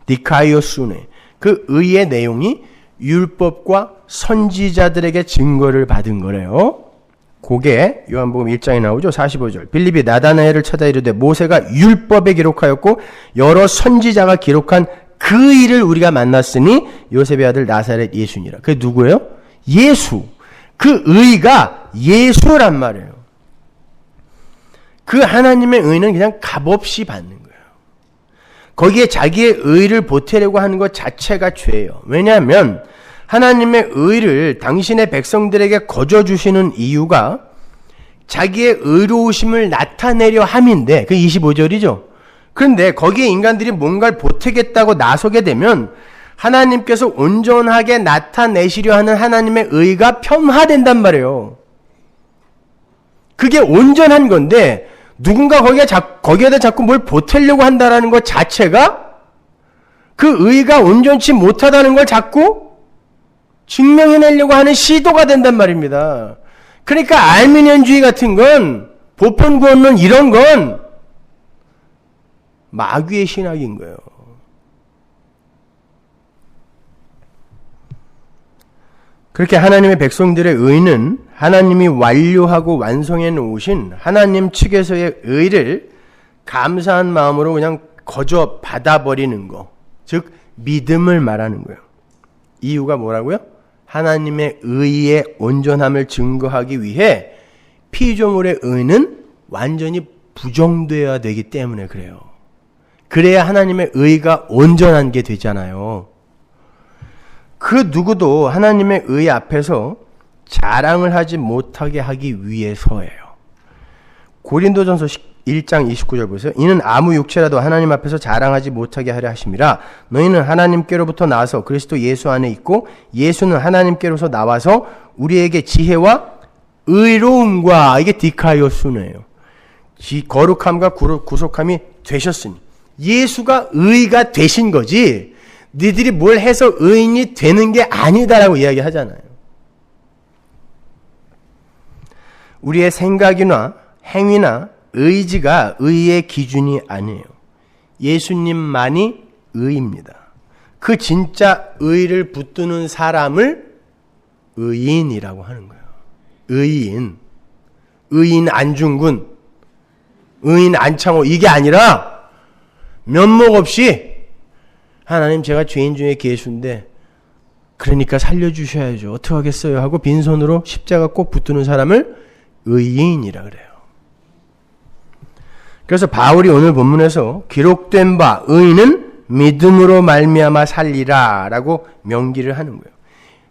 디카이오스네, 그 의의 내용이 율법과 선지자들에게 증거를 받은 거래요. 그게 요한복음 1장에 나오죠. 45절. 빌립이 나다나엘을 찾아 이르되 모세가 율법에 기록하였고 여러 선지자가 기록한 그 일을 우리가 만났으니 요셉의 아들 나사렛 예수니라. 그게 누구예요? 예수. 그 의가 예수란 말이에요. 그 하나님의 의는 그냥 값없이 받는 거예요. 거기에 자기의 의를 보태려고 하는 것 자체가 죄예요. 왜냐하면 하나님의 의를 당신의 백성들에게 거저 주시는 이유가 자기의 의로우심을 나타내려 함인데, 그 25절이죠. 그런데 거기에 인간들이 뭔가를 보태겠다고 나서게 되면 하나님께서 온전하게 나타내시려 하는 하나님의 의가 폄하된단 말이에요. 그게 온전한 건데 누군가 거기에다 자꾸 뭘 보태려고 한다라는 것 자체가 그 의가 온전치 못하다는 걸 자꾸 증명해내려고 하는 시도가 된단 말입니다. 그러니까 알미니언주의 같은 건, 보편구원론 이런 건 마귀의 신학인 거예요. 그렇게 하나님의 백성들의 의는 하나님이 완료하고 완성해 놓으신 하나님 측에서의 의를 감사한 마음으로 그냥 거저 받아버리는 거, 즉 믿음을 말하는 거예요. 이유가 뭐라고요? 하나님의 의의 온전함을 증거하기 위해 피조물의 의는 완전히 부정되어야 되기 때문에 그래요. 그래야 하나님의 의가 온전한 게 되잖아요. 그 누구도 하나님의 의 앞에서 자랑을 하지 못하게 하기 위해서예요. 고린도전서 1장 29절 보세요. 이는 아무 육체라도 하나님 앞에서 자랑하지 못하게 하려 하심이라. 너희는 하나님께로부터 나와서 그리스도 예수 안에 있고 예수는 하나님께로서 나와서 우리에게 지혜와 의로움과, 이게 디카이오스네요. 거룩함과 구속함이 되셨으니 예수가 의가 되신 거지 니들이 뭘 해서 의인이 되는 게 아니다라고 이야기하잖아요. 우리의 생각이나 행위나 의지가 의의 기준이 아니에요. 예수님만이 의입니다. 그 진짜 의를 붙드는 사람을 의인이라고 하는 거예요. 의인 안중근, 의인 안창호, 이게 아니라 면목 없이 하나님 제가 죄인 중에 계수인데 그러니까 살려주셔야죠. 어떡하겠어요 하고 빈손으로 십자가 꼭 붙드는 사람을 의인이라 그래요. 그래서 바울이 오늘 본문에서 기록된 바 의인은 믿음으로 말미암아 살리라 라고 명기를 하는 거예요.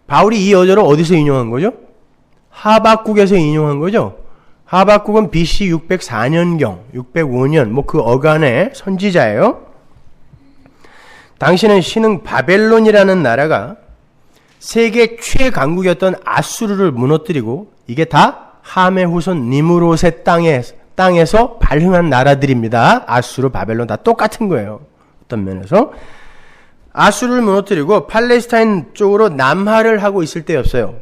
바울이 이 어절을 어디서 인용한 거죠? 하박국에서 인용한 거죠. 하박국은 BC 604년경, 605년 그 어간의 선지자예요. 당시는 신흥 바벨론이라는 나라가 세계 최강국이었던 아수르를 무너뜨리고, 이게 다 함의 후손 니므롯의 땅에서 발흥한 나라들입니다. 아수르, 바벨론 다 똑같은 거예요. 어떤 면에서. 아수르를 무너뜨리고 팔레스타인 쪽으로 남하를 하고 있을 때였어요.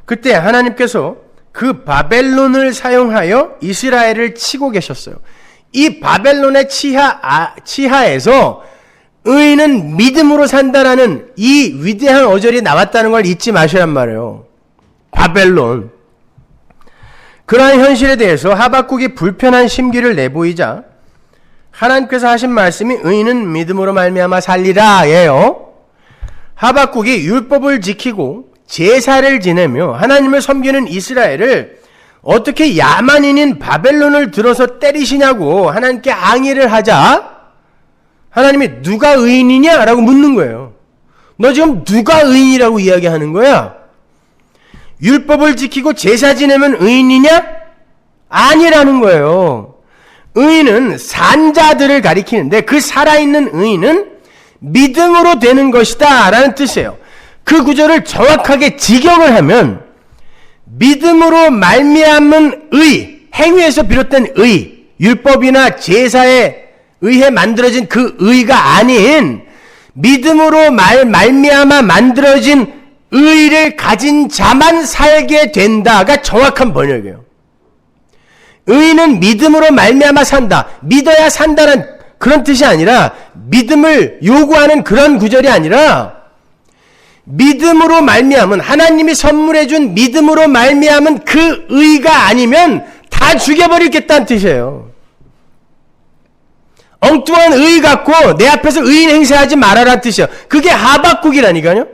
그때 하나님께서 그 바벨론을 사용하여 이스라엘을 치고 계셨어요. 이 바벨론의 치하에서 의인은 믿음으로 산다라는 이 위대한 어절이 나왔다는 걸 잊지 마셔란 말이에요. 바벨론. 그러한 현실에 대해서 하박국이 불편한 심기를 내보이자 하나님께서 하신 말씀이 의인은 믿음으로 말미암아 살리라예요. 하박국이 율법을 지키고 제사를 지내며 하나님을 섬기는 이스라엘을 어떻게 야만인인 바벨론을 들어서 때리시냐고 하나님께 항의를 하자 하나님이 누가 의인이냐? 라고 묻는 거예요. 너 지금 누가 의인이라고 이야기하는 거야? 율법을 지키고 제사 지내면 의인이냐? 아니라는 거예요. 의인은 산자들을 가리키는데 그 살아있는 의인은 믿음으로 되는 것이다 라는 뜻이에요. 그 구절을 정확하게 직역을 하면 믿음으로 말미암은 의, 행위에서 비롯된 의, 율법이나 제사에 의해 만들어진 그 의가 아닌 믿음으로 말미암아 만들어진 의를 가진 자만 살게 된다가 정확한 번역이에요. 의는 믿음으로 말미암아 산다. 믿어야 산다는 그런 뜻이 아니라 믿음을 요구하는 그런 구절이 아니라 믿음으로 말미암은 하나님이 선물해 준 믿음으로 말미암은 그 의가 아니면 다 죽여버리겠다는 뜻이에요. 엉뚱한 의 갖고 내 앞에서 의인 행세하지 말아라는 뜻이에요. 그게 하박국이라니까요.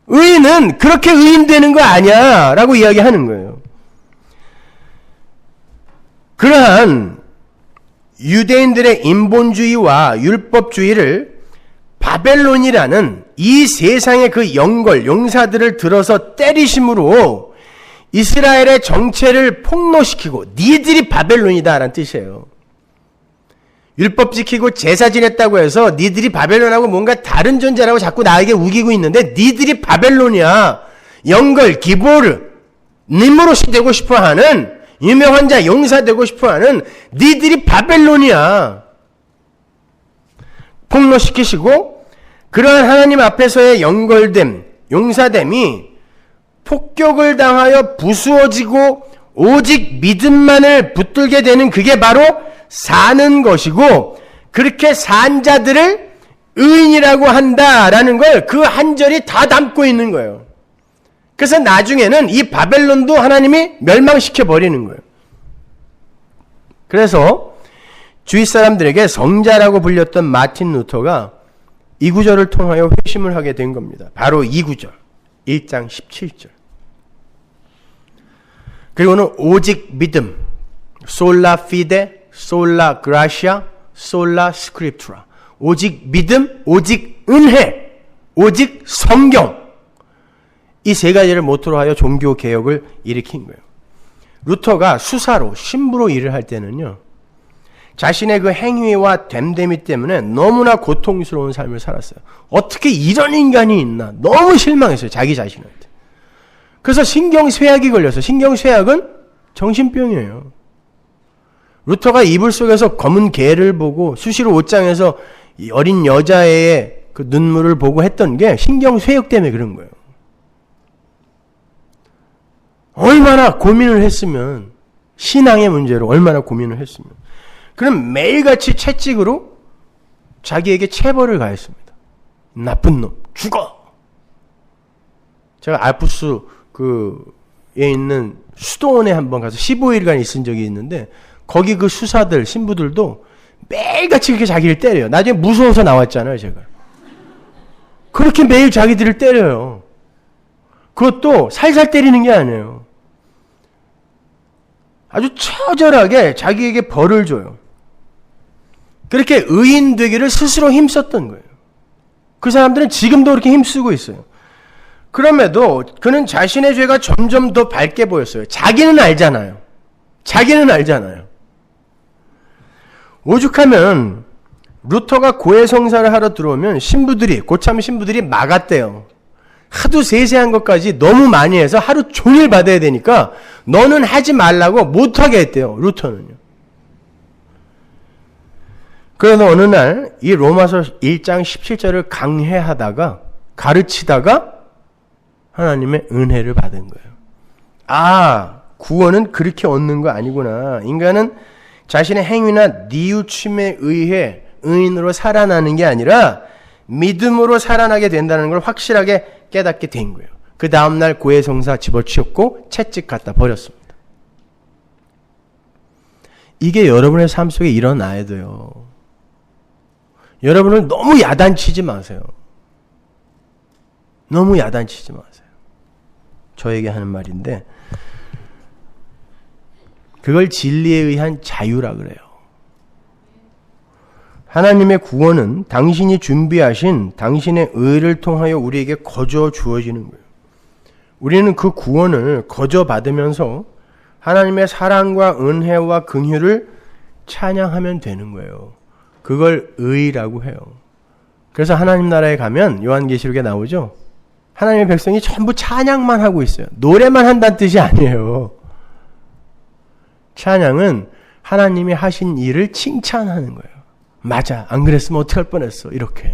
의인은 그렇게 의인되는 거 아니야 라고 이야기하는 거예요. 그러한 유대인들의 인본주의와 율법주의를 바벨론이라는 이 세상의 그 영걸, 용사들을 들어서 때리심으로 이스라엘의 정체를 폭로시키고 니들이 바벨론이다 라는 뜻이에요. 율법 지키고 제사 지냈다고 해서 니들이 바벨론하고 뭔가 다른 존재라고 자꾸 나에게 우기고 있는데 니들이 바벨론이야. 영걸, 기보르, 니무롯이 되고 싶어하는 유명한 자, 용사 되고 싶어하는 니들이 바벨론이야. 폭로시키시고 그러한 하나님 앞에서의 영걸됨, 용사됨이 폭격을 당하여 부수어지고 오직 믿음만을 붙들게 되는 그게 바로 사는 것이고 그렇게 산 자들을 의인이라고 한다라는 걸 그 한 절이 다 담고 있는 거예요. 그래서 나중에는 이 바벨론도 하나님이 멸망시켜 버리는 거예요. 그래서 주위 사람들에게 성자라고 불렸던 마틴 루터가 이 구절을 통하여 회심을 하게 된 겁니다. 바로 이 구절, 1장 17절. 그리고는 오직 믿음, 솔라 피데, 솔라 그라시아, 솔라 스크립투라. 오직 믿음, 오직 은혜, 오직 성경. 이 세 가지를 모토로 하여 종교 개혁을 일으킨 거예요. 루터가 수사로, 신부로 일을 할 때는요, 자신의 그 행위와 됨됨이 때문에 너무나 고통스러운 삶을 살았어요. 어떻게 이런 인간이 있나? 너무 실망했어요, 자기 자신한테. 그래서 신경쇠약이 걸렸어요. 신경쇠약은 정신병이에요. 루터가 이불 속에서 검은 개를 보고 수시로 옷장에서 어린 여자의 그 눈물을 보고 했던 게 신경쇠약 때문에 그런 거예요. 얼마나 고민을 했으면, 신앙의 문제로 얼마나 고민을 했으면. 그럼 매일같이 채찍으로 자기에게 체벌을 가했습니다. 나쁜 놈, 죽어! 제가 알프스 에 있는 수도원에 한번 가서 15일간 있은 적이 있는데, 거기 그 수사들, 신부들도 매일같이 그렇게 자기를 때려요. 나중에 무서워서 나왔잖아요, 제가. 그렇게 매일 자기들을 때려요. 그것도 살살 때리는 게 아니에요. 아주 처절하게 자기에게 벌을 줘요. 그렇게 의인 되기를 스스로 힘썼던 거예요. 그 사람들은 지금도 그렇게 힘쓰고 있어요. 그럼에도 그는 자신의 죄가 점점 더 밝게 보였어요. 자기는 알잖아요. 자기는 알잖아요. 오죽하면 루터가 고해성사를 하러 들어오면 신부들이, 고참 신부들이 막았대요. 하도 세세한 것까지 너무 많이 해서 하루 종일 받아야 되니까 너는 하지 말라고 못하게 했대요. 루터는요. 그래서 어느 날 이 로마서 1장 17절을 강해하다가, 가르치다가 하나님의 은혜를 받은 거예요. 아, 구원은 그렇게 얻는 거 아니구나. 인간은 자신의 행위나 뉘우침에 의해 의인으로 살아나는 게 아니라 믿음으로 살아나게 된다는 걸 확실하게 깨닫게 된 거예요. 그 다음날 고해성사 집어치웠고 채찍 갖다 버렸습니다. 이게 여러분의 삶 속에 일어나야 돼요. 여러분을 너무 야단치지 마세요. 너무 야단치지 마세요. 저에게 하는 말인데, 그걸 진리에 의한 자유라 그래요. 하나님의 구원은 당신이 준비하신 당신의 의를 통하여 우리에게 거저 주어지는 거예요. 우리는 그 구원을 거저 받으면서 하나님의 사랑과 은혜와 긍휼을 찬양하면 되는 거예요. 그걸 의라고 해요. 그래서 하나님 나라에 가면 요한계시록에 나오죠. 하나님의 백성이 전부 찬양만 하고 있어요. 노래만 한다는 뜻이 아니에요. 찬양은 하나님이 하신 일을 칭찬하는 거예요. 맞아, 안 그랬으면 어떻게 할 뻔했어. 이렇게.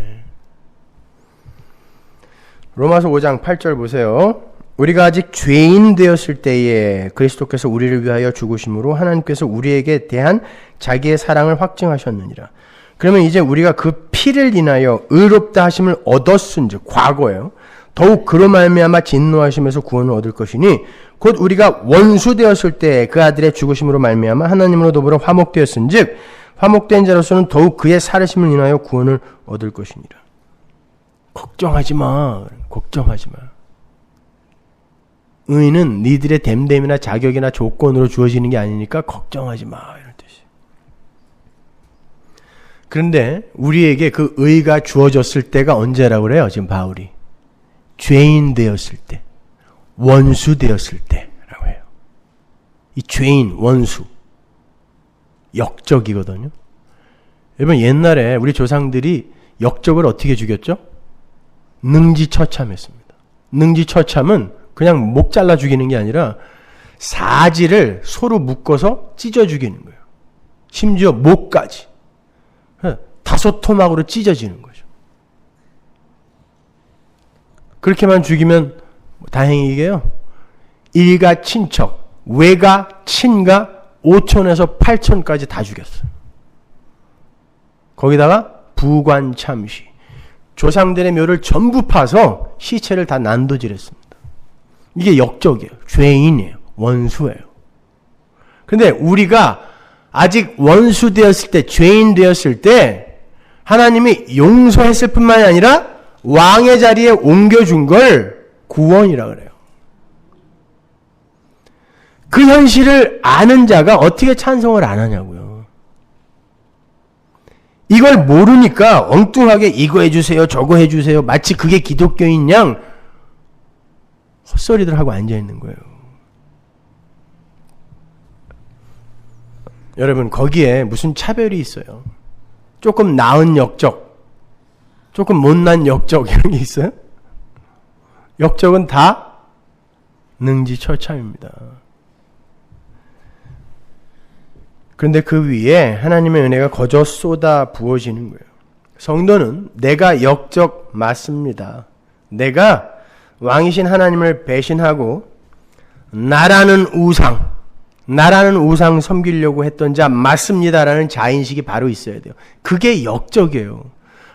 로마서 5장 8절 보세요. 우리가 아직 죄인 되었을 때에 그리스도께서 우리를 위하여 죽으심으로 하나님께서 우리에게 대한 자기의 사랑을 확증하셨느니라. 그러면 이제 우리가 그 피를 인하여 의롭다 하심을 얻었은즉, 과거예요. 더욱 그로 말미암아 진노하심에서 구원을 얻을 것이니 곧 우리가 원수 되었을 때 그 아들의 죽으심으로 말미암아 하나님으로 더불어 화목되었은즉 화목된 자로서는 더욱 그의 살으심을 인하여 구원을 얻을 것이니라. 걱정하지 마. 걱정하지 마. 의는 니들의 됨됨이나 자격이나 조건으로 주어지는 게 아니니까 걱정하지 마. 이런 뜻이. 그런데 우리에게 그 의가 주어졌을 때가 언제라고 그래요? 지금 바울이. 죄인 되었을 때. 원수 되었을 때라고 해요. 이 죄인, 원수. 역적이거든요. 여러분 옛날에 우리 조상들이 역적을 어떻게 죽였죠? 능지처참했습니다. 능지처참은 그냥 목 잘라 죽이는 게 아니라 사지를 소로 묶어서 찢어 죽이는 거예요. 심지어 목까지. 5토막으로 찢어지는 거죠. 그렇게만 죽이면 다행이게요. 일가 친척, 외가 친가 5촌에서 8촌까지 다 죽였어요. 거기다가 부관참시. 조상들의 묘를 전부 파서 시체를 다 난도질했습니다. 이게 역적이에요. 죄인이에요. 원수예요. 근데 우리가 아직 원수 되었을 때, 죄인 되었을 때 하나님이 용서했을 뿐만이 아니라 왕의 자리에 옮겨준 걸 구원이라 그래요. 그 현실을 아는 자가 어떻게 찬송을 안 하냐고요. 이걸 모르니까 엉뚱하게 이거 해주세요, 저거 해주세요. 마치 그게 기독교인 양 헛소리들 하고 앉아있는 거예요. 여러분 거기에 무슨 차별이 있어요? 조금 나은 역적, 조금 못난 역적 이런 게 있어요? 역적은 다 능지처참입니다. 그런데 그 위에 하나님의 은혜가 거저 쏟아 부어지는 거예요. 성도는 내가 역적 맞습니다. 내가 왕이신 하나님을 배신하고 나라는 우상 섬기려고 했던 자 맞습니다라는 자인식이 바로 있어야 돼요. 그게 역적이에요.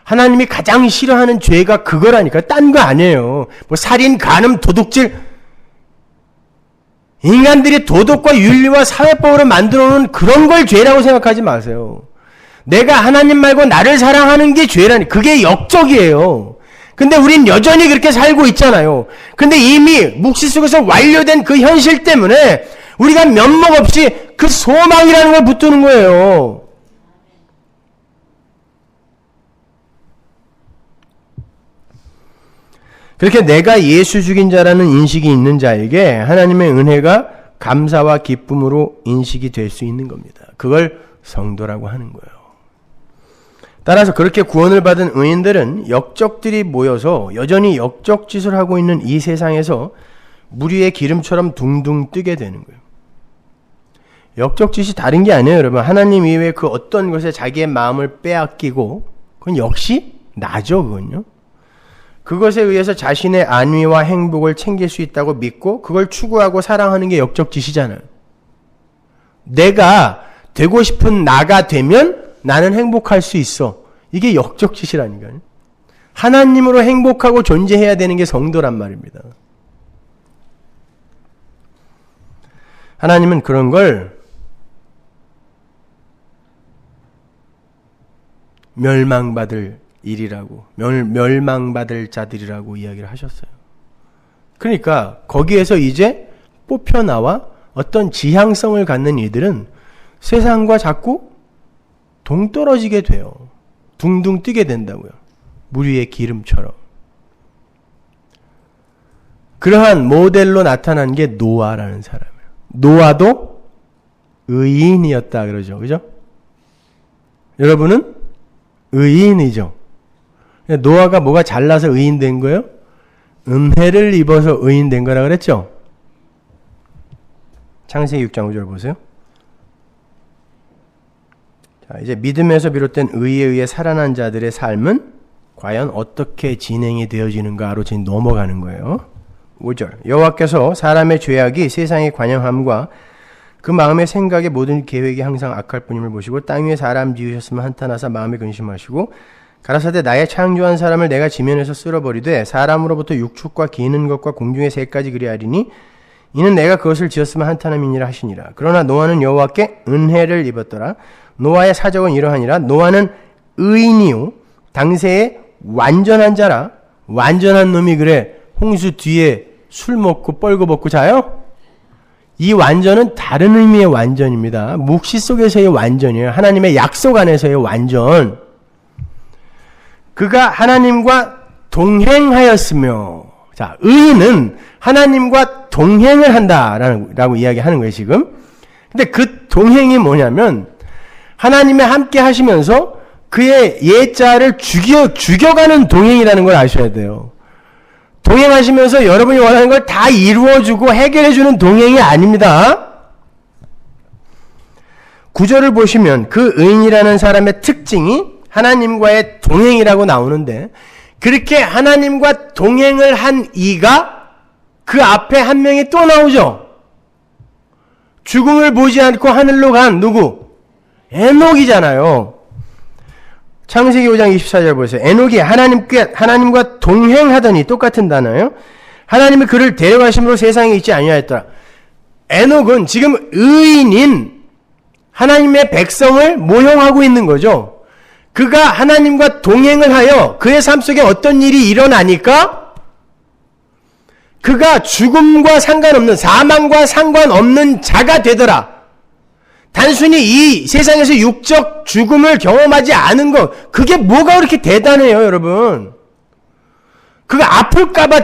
하나님이 가장 싫어하는 죄가 그거라니까. 딴 거 아니에요. 뭐 살인, 간음, 도둑질. 인간들이 도덕과 윤리와 사회법으로 만들어놓은 그런 걸 죄라고 생각하지 마세요. 내가 하나님 말고 나를 사랑하는 게 죄라니. 그게 역적이에요. 근데 우린 여전히 그렇게 살고 있잖아요. 근데 이미 묵시 속에서 완료된 그 현실 때문에 우리가 면목 없이 그 소망이라는 걸 붙드는 거예요. 그렇게 내가 예수 죽인 자라는 인식이 있는 자에게 하나님의 은혜가 감사와 기쁨으로 인식이 될 수 있는 겁니다. 그걸 성도라고 하는 거예요. 따라서 그렇게 구원을 받은 의인들은 역적들이 모여서 여전히 역적짓을 하고 있는 이 세상에서 무리의 기름처럼 둥둥 뜨게 되는 거예요. 역적짓이 다른 게 아니에요, 여러분. 하나님 이외에 그 어떤 것에 자기의 마음을 빼앗기고 그건 역시 나죠, 그건요. 그것에 의해서 자신의 안위와 행복을 챙길 수 있다고 믿고 그걸 추구하고 사랑하는 게 역적짓이잖아요. 내가 되고 싶은 나가 되면 나는 행복할 수 있어. 이게 역적짓이라니까요. 하나님으로 행복하고 존재해야 되는 게 성도란 말입니다. 하나님은 그런 걸 멸망받을 일이라고, 멸망받을 자들이라고 이야기를 하셨어요. 그러니까 거기에서 이제 뽑혀나와 어떤 지향성을 갖는 이들은 세상과 자꾸 동떨어지게 돼요. 둥둥 뜨게 된다고요. 물 위의 기름처럼. 그러한 모델로 나타난 게 노아라는 사람이에요. 노아도 의인이었다 그러죠. 그죠? 여러분은 의인이죠. 노아가 뭐가 잘나서 의인 된 거예요? 은혜를 입어서 의인 된 거라 그랬죠? 창세기 6장 5절 보세요. 자, 이제 믿음에서 비롯된 의에 의해 살아난 자들의 삶은 과연 어떻게 진행이 되어지는가로 지금 넘어가는 거예요. 5절. 여호와께서 사람의 죄악이 세상의 관영함과 그 마음의 생각의 모든 계획이 항상 악할 뿐임을 보시고 땅 위에 사람 지으셨으면 한탄하사 마음에 근심하시고 가라사대 나의 창조한 사람을 내가 지면에서 쓸어버리되 사람으로부터 육축과 기는 것과 공중의 새까지 그리하리니 이는 내가 그것을 지었으면 한탄함이니라 하시니라. 그러나 노아는 여호와께 은혜를 입었더라. 노아의 사적은 이러하니라. 노아는 의인이요 당세에 완전한 자라. 완전한 놈이 그래 홍수 뒤에 술 먹고 뻘거벗고 자요? 이 완전은 다른 의미의 완전입니다. 묵시 속에서의 완전이에요. 하나님의 약속 안에서의 완전. 그가 하나님과 동행하였으며, 자, 의인은 하나님과 동행을 한다라고 이야기하는 거예요, 지금. 근데 그 동행이 뭐냐면, 하나님의 함께 하시면서 그의 옛자를 죽여가는 동행이라는 걸 아셔야 돼요. 동행하시면서 여러분이 원하는 걸 다 이루어주고 해결해주는 동행이 아닙니다. 구절을 보시면 그 의인이라는 사람의 특징이 하나님과의 동행이라고 나오는데, 그렇게 하나님과 동행을 한 이가 그 앞에 한 명이 또 나오죠. 죽음을 보지 않고 하늘로 간 누구? 에녹이잖아요. 창세기 5장 24절 보세요. 에녹이 하나님과 동행하더니, 똑같은 단어예요. 하나님이 그를 데려가심으로 세상에 있지 아니하였더라. 에녹은 지금 의인인 하나님의 백성을 모형하고 있는 거죠. 그가 하나님과 동행을 하여 그의 삶 속에 어떤 일이 일어나니까 그가 죽음과 상관없는, 사망과 상관없는 자가 되더라. 단순히 이 세상에서 육적 죽음을 경험하지 않은 것, 그게 뭐가 그렇게 대단해요, 여러분? 그가 아플까봐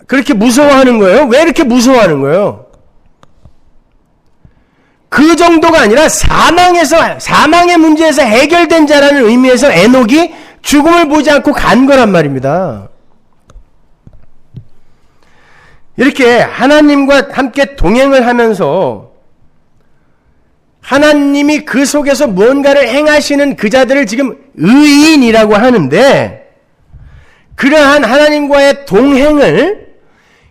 그렇게 무서워하는 거예요? 왜 이렇게 무서워하는 거예요? 그 정도가 아니라 사망의 문제에서 해결된 자라는 의미에서 에녹이 죽음을 보지 않고 간 거란 말입니다. 이렇게 하나님과 함께 동행을 하면서 하나님이 그 속에서 무언가를 행하시는 그 자들을 지금 의인이라고 하는데, 그러한 하나님과의 동행을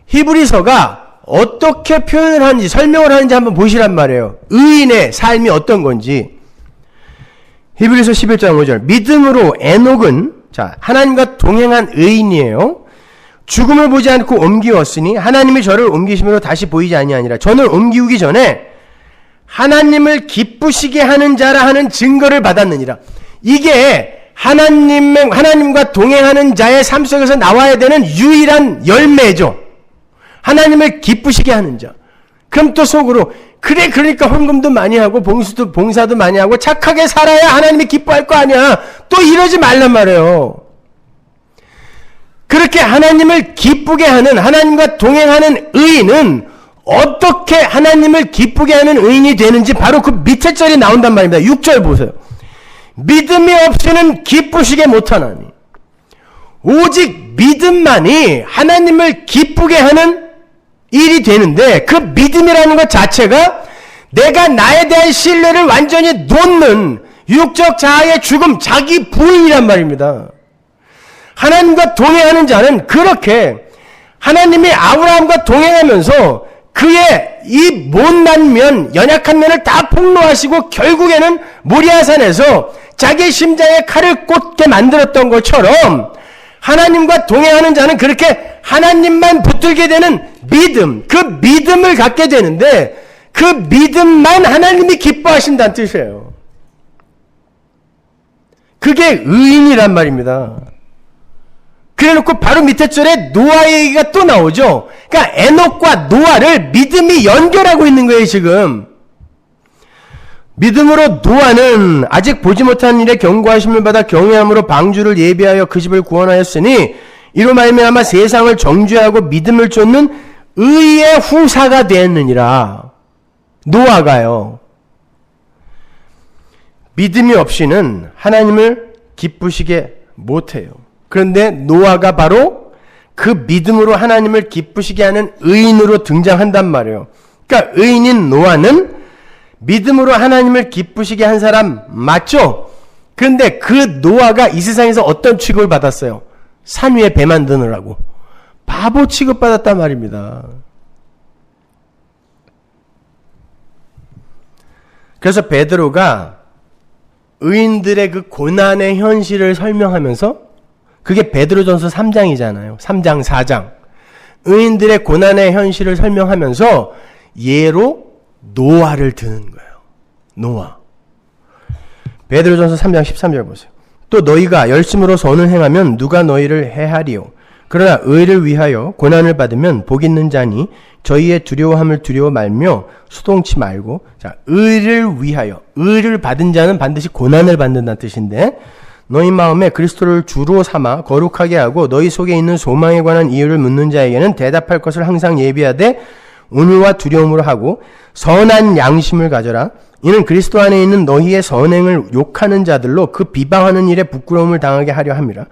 히브리서가 어떻게 표현을 하는지, 설명을 하는지 한번 보시란 말이에요. 의인의 삶이 어떤 건지. 히브리서 11장 5절. 믿음으로 에녹은, 자, 하나님과 동행한 의인이에요. 죽음을 보지 않고 옮기었으니 하나님이 저를 옮기심으로 다시 보이지 아니하니라. 저는 옮기우기 전에 하나님을 기쁘시게 하는 자라 하는 증거를 받았느니라. 이게 하나님과 동행하는 자의 삶 속에서 나와야 되는 유일한 열매죠. 하나님을 기쁘시게 하는 자. 그럼 또 속으로, 그래, 그러니까 헌금도 많이 하고 봉사도 많이 하고 착하게 살아야 하나님이 기뻐할 거 아니야. 또 이러지 말란 말이에요. 그렇게 하나님을 기쁘게 하는, 하나님과 동행하는 의인은 어떻게 하나님을 기쁘게 하는 의인이 되는지 바로 그 밑에 절이 나온단 말입니다. 6절 보세요. 믿음이 없이는 기쁘시게 못하나니 오직 믿음만이 하나님을 기쁘게 하는 일이 되는데, 그 믿음이라는 것 자체가 내가 나에 대한 신뢰를 완전히 놓는 육적 자아의 죽음, 자기 부인이란 말입니다. 하나님과 동행하는 자는 그렇게 하나님이 아브라함과 동행하면서 그의 이 못난 면, 연약한 면을 다 폭로하시고 결국에는 모리아산에서 자기 심장에 칼을 꽂게 만들었던 것처럼, 하나님과 동행하는 자는 그렇게 하나님만 붙들게 되는 믿음, 그 믿음을 갖게 되는데, 그 믿음만 하나님이 기뻐하신다는 뜻이에요. 그게 의인이란 말입니다. 그래놓고 바로 밑에 절에 노아의 얘기가 또 나오죠. 그러니까 에녹과 노아를 믿음이 연결하고 있는 거예요, 지금. 믿음으로 노아는 아직 보지 못한 일에 경고하심을 받아 경외함으로 방주를 예비하여 그 집을 구원하였으니 이로 말미암아 세상을 정죄하고 믿음을 쫓는 의의 후사가 되었느니라. 노아가요. 믿음이 없이는 하나님을 기쁘시게 못해요. 그런데 노아가 바로 그 믿음으로 하나님을 기쁘시게 하는 의인으로 등장한단 말이에요. 그러니까 의인인 노아는 믿음으로 하나님을 기쁘시게 한 사람 맞죠? 그런데 그 노아가 이 세상에서 어떤 취급을 받았어요? 산 위에 배 만드느라고 바보 취급받았단 말입니다. 그래서 베드로가 의인들의 그 고난의 현실을 설명하면서, 그게 베드로전서 3장이잖아요. 3장, 4장. 의인들의 고난의 현실을 설명하면서 예로 노아를 드는 거예요. 노아. 베드로전서 3장 13절 보세요. 또 너희가 열심으로 선을 행하면 누가 너희를 해하리요? 그러나 의를 위하여 고난을 받으면 복 있는 자니 저희의 두려워함을 두려워 말며 수동치 말고. 자, 의를 위하여. 의를 받은 자는 반드시 고난을 받는다는 뜻인데, 너희 마음에 그리스도를 주로 삼아 거룩하게 하고 너희 속에 있는 소망에 관한 이유를 묻는 자에게는 대답할 것을 항상 예비하되 온유와 두려움으로 하고 선한 양심을 가져라. 이는 그리스도 안에 있는 너희의 선행을 욕하는 자들로 그 비방하는 일에 부끄러움을 당하게 하려 함이라.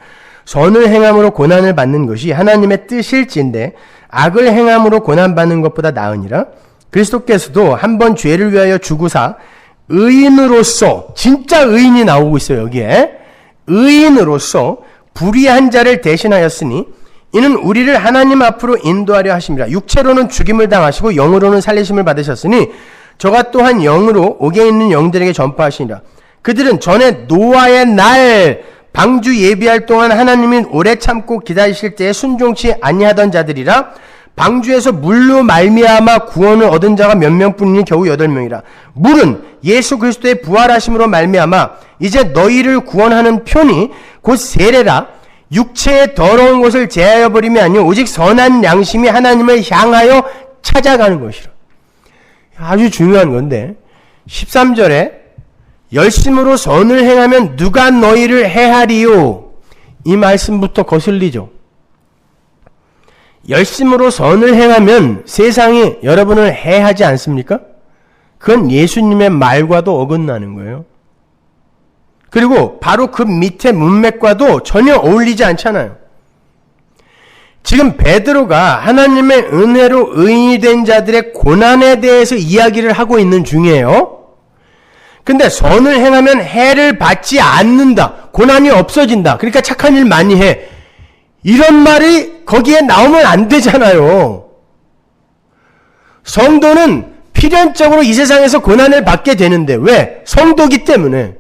선을 행함으로 고난을 받는 것이 하나님의 뜻일진데 악을 행함으로 고난받는 것보다 나으니라. 그리스도께서도 한 번 죄를 위하여 죽으사 의인으로서, 진짜 의인이 나오고 있어요 여기에. 의인으로서 불의한 자를 대신하였으니 이는 우리를 하나님 앞으로 인도하려 하심이라. 육체로는 죽임을 당하시고 영으로는 살리심을 받으셨으니 저가 또한 영으로 옥에 있는 영들에게 전파하시니라. 그들은 전에 노아의 날 방주 예비할 동안 하나님이 오래 참고 기다리실 때에 순종치 아니하던 자들이라. 방주에서 물로 말미암아 구원을 얻은 자가 몇 명뿐이니 겨우 8명이라. 물은 예수 그리스도의 부활하심으로 말미암아 이제 너희를 구원하는 표니 곧 세례라. 육체의 더러운 것을 제하여 버림이 아니요 오직 선한 양심이 하나님을 향하여 찾아가는 것이라. 아주 중요한 건데 13절에 열심으로 선을 행하면 누가 너희를 해하리요, 이 말씀부터 거슬리죠. 열심으로 선을 행하면 세상이 여러분을 해하지 않습니까? 그건 예수님의 말과도 어긋나는 거예요. 그리고 바로 그 밑에 문맥과도 전혀 어울리지 않잖아요. 지금 베드로가 하나님의 은혜로 의인이 된 자들의 고난에 대해서 이야기를 하고 있는 중이에요. 근데 선을 행하면 해를 받지 않는다, 고난이 없어진다, 그러니까 착한 일 많이 해, 이런 말이 거기에 나오면 안 되잖아요. 성도는 필연적으로 이 세상에서 고난을 받게 되는데, 왜? 성도기 때문에.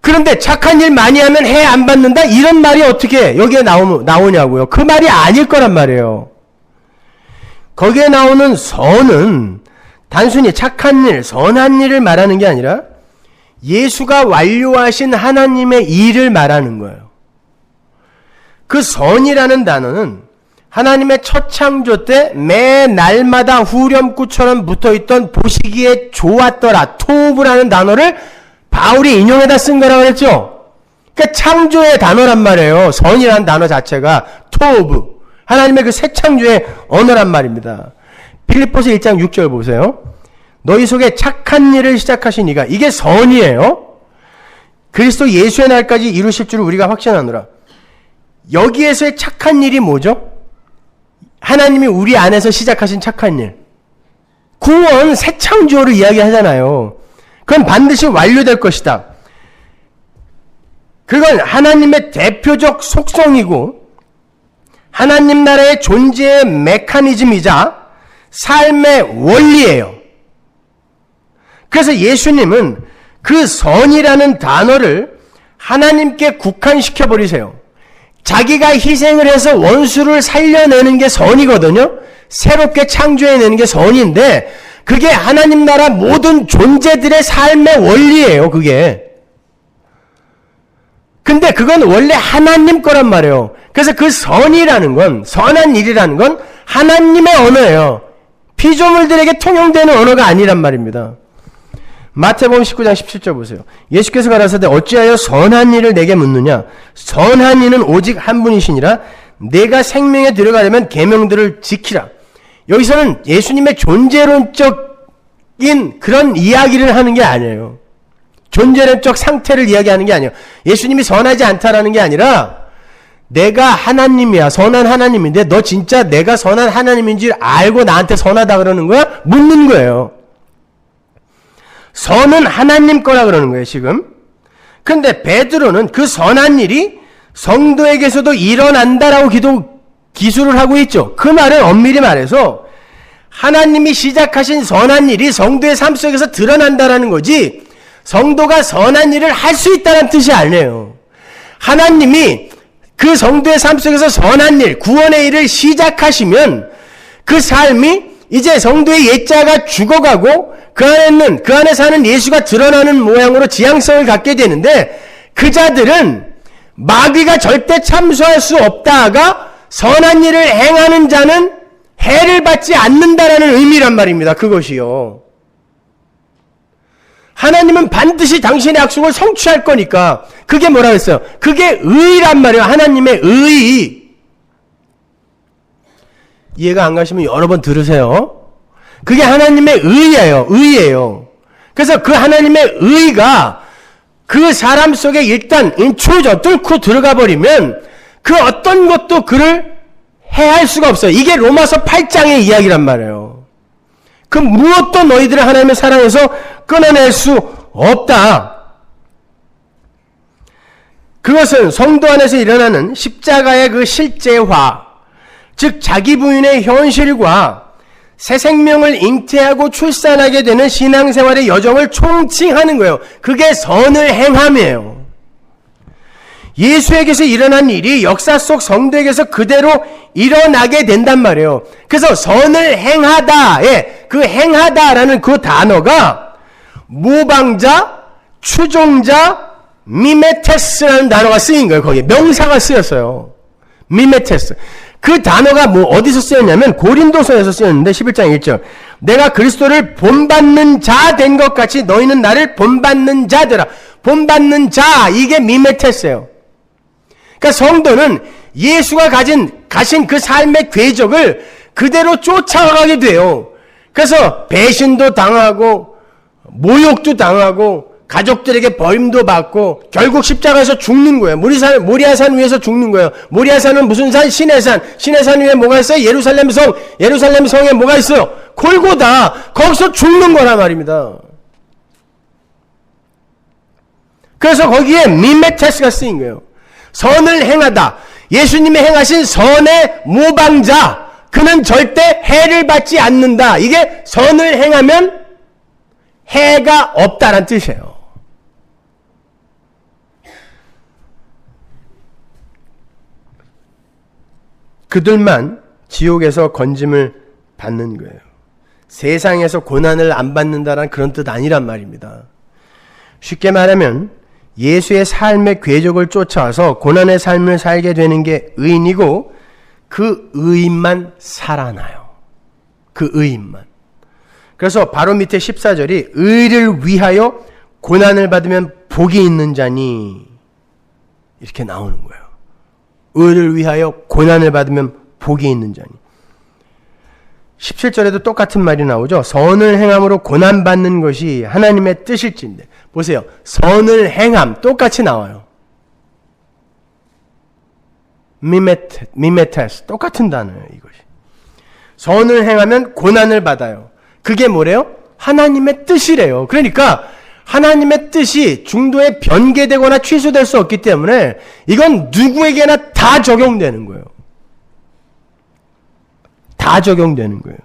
그런데 착한 일 많이 하면 해 안 받는다? 이런 말이 어떻게 여기에 나오냐고요. 그 말이 아닐 거란 말이에요. 거기에 나오는 선은 단순히 착한 일, 선한 일을 말하는 게 아니라 예수가 완료하신 하나님의 일을 말하는 거예요. 그 선이라는 단어는 하나님의 첫 창조 때 매 날마다 후렴구처럼 붙어있던 보시기에 좋았더라, 토브라는 단어를 바울이 인용해다 쓴 거라고 그랬죠. 그러니까 창조의 단어란 말이에요. 선이라는 단어 자체가 토브, 하나님의 그 새 창조의 언어란 말입니다. 빌립보서 1장 6절 보세요. 너희 속에 착한 일을 시작하신 이가, 이게 선이에요. 그리스도 예수의 날까지 이루실 줄 우리가 확신하노라. 여기에서의 착한 일이 뭐죠? 하나님이 우리 안에서 시작하신 착한 일. 구원, 새 창조를 이야기하잖아요. 그건 반드시 완료될 것이다. 그건 하나님의 대표적 속성이고 하나님 나라의 존재의 메커니즘이자 삶의 원리예요. 그래서 예수님은 그 선이라는 단어를 하나님께 국한시켜 버리세요. 자기가 희생을 해서 원수를 살려내는 게 선이거든요. 새롭게 창조해내는 게 선인데 그게 하나님 나라 모든 존재들의 삶의 원리예요, 그게. 근데 그건 원래 하나님 거란 말이에요. 그래서 그 선이라는 건, 선한 일이라는 건 하나님의 언어예요. 피조물들에게 통용되는 언어가 아니란 말입니다. 마태복음 19장 17절 보세요. 예수께서 가라사대 어찌하여 선한 일을 내게 묻느냐? 선한 이는 오직 한 분이시니라. 내가 생명에 들어가려면 계명들을 지키라. 여기서는 예수님의 존재론적인 그런 이야기를 하는 게 아니에요. 존재론적 상태를 이야기하는 게 아니에요. 예수님이 선하지 않다라는 게 아니라 내가 하나님이야, 선한 하나님인데 너 진짜 내가 선한 하나님인 줄 알고 나한테 선하다 그러는 거야? 묻는 거예요. 선은 하나님 거라 그러는 거예요, 지금. 근데 베드로는 그 선한 일이 성도에게서도 일어난다라고 기술을 하고 있죠. 그 말은 엄밀히 말해서 하나님이 시작하신 선한 일이 성도의 삶 속에서 드러난다라는 거지, 성도가 선한 일을 할 수 있다는 뜻이 아니에요. 하나님이 그 성도의 삶 속에서 선한 일, 구원의 일을 시작하시면 그 삶이 이제 성도의 옛자가 죽어가고 그 안에 사는 예수가 드러나는 모양으로 지향성을 갖게 되는데, 그 자들은 마귀가 절대 참수할 수 없다가 선한 일을 행하는 자는 해를 받지 않는다라는 의미란 말입니다. 그것이요. 하나님은 반드시 당신의 약속을 성취할 거니까 그게 뭐라고 했어요? 그게 의란 말이에요. 하나님의 의. 이해가 안 가시면 여러 번 들으세요. 그게 하나님의 의예요. 의예요. 그래서 그 하나님의 의가 그 사람 속에 일단 인트로저 뚫고 들어가 버리면 그 어떤 것도 그를 해할 수가 없어요. 이게 로마서 8장의 이야기란 말이에요. 그 무엇도 너희들을 하나님의 사랑에서 끊어낼 수 없다. 그것은 성도 안에서 일어나는 십자가의 그 실제화, 즉 자기 부인의 현실과 새 생명을 잉태하고 출산하게 되는 신앙생활의 여정을 총칭하는 거예요. 그게 선을 행함이에요. 예수에게서 일어난 일이 역사 속 성도에게서 그대로 일어나게 된단 말이에요. 그래서 선을 행하다에 그 행하다라는 그 단어가 모방자, 추종자, 미메테스라는 단어가 쓰인 거예요. 거기에 명사가 쓰였어요. 미메테스. 그 단어가 뭐 어디서 쓰였냐면 고린도서에서 쓰였는데 11장 1절. 내가 그리스도를 본받는 자 된 것 같이 너희는 나를 본받는 자들아. 본받는 자, 이게 미메테스예요. 그러니까 성도는 예수가 가신 그 삶의 궤적을 그대로 쫓아가게 돼요. 그래서 배신도 당하고 모욕도 당하고 가족들에게 버림도 받고 결국 십자가에서 죽는 거예요. 모리아산 위에서 죽는 거예요. 모리아산은 무슨 산? 신의 산. 신의 산 위에 뭐가 있어요? 예루살렘 성. 예루살렘 성에 뭐가 있어요? 골고다. 거기서 죽는 거란 말입니다. 그래서 거기에 미메테스가 쓰인 거예요. 선을 행하다. 예수님이 행하신 선의 모방자. 그는 절대 해를 받지 않는다. 이게 선을 행하면 해가 없다란 뜻이에요. 그들만 지옥에서 건짐을 받는 거예요. 세상에서 고난을 안 받는다는 그런 뜻 아니란 말입니다. 쉽게 말하면 예수의 삶의 궤적을 쫓아와서 고난의 삶을 살게 되는 게 의인이고 그 의인만 살아나요. 그 의인만. 그래서 바로 밑에 14절이 의를 위하여 고난을 받으면 복이 있는 자니 이렇게 나오는 거예요. 의를 위하여 고난을 받으면 복이 있는 자니. 17절에도 똑같은 말이 나오죠. 선을 행함으로 고난받는 것이 하나님의 뜻일진데. 보세요. 선을 행함 똑같이 나와요. 미메테스 똑같은 단어예요. 이것이. 선을 행하면 고난을 받아요. 그게 뭐래요? 하나님의 뜻이래요. 그러니까 하나님의 뜻이 중도에 변개되거나 취소될 수 없기 때문에 이건 누구에게나 다 적용되는 거예요. 다 적용되는 거예요.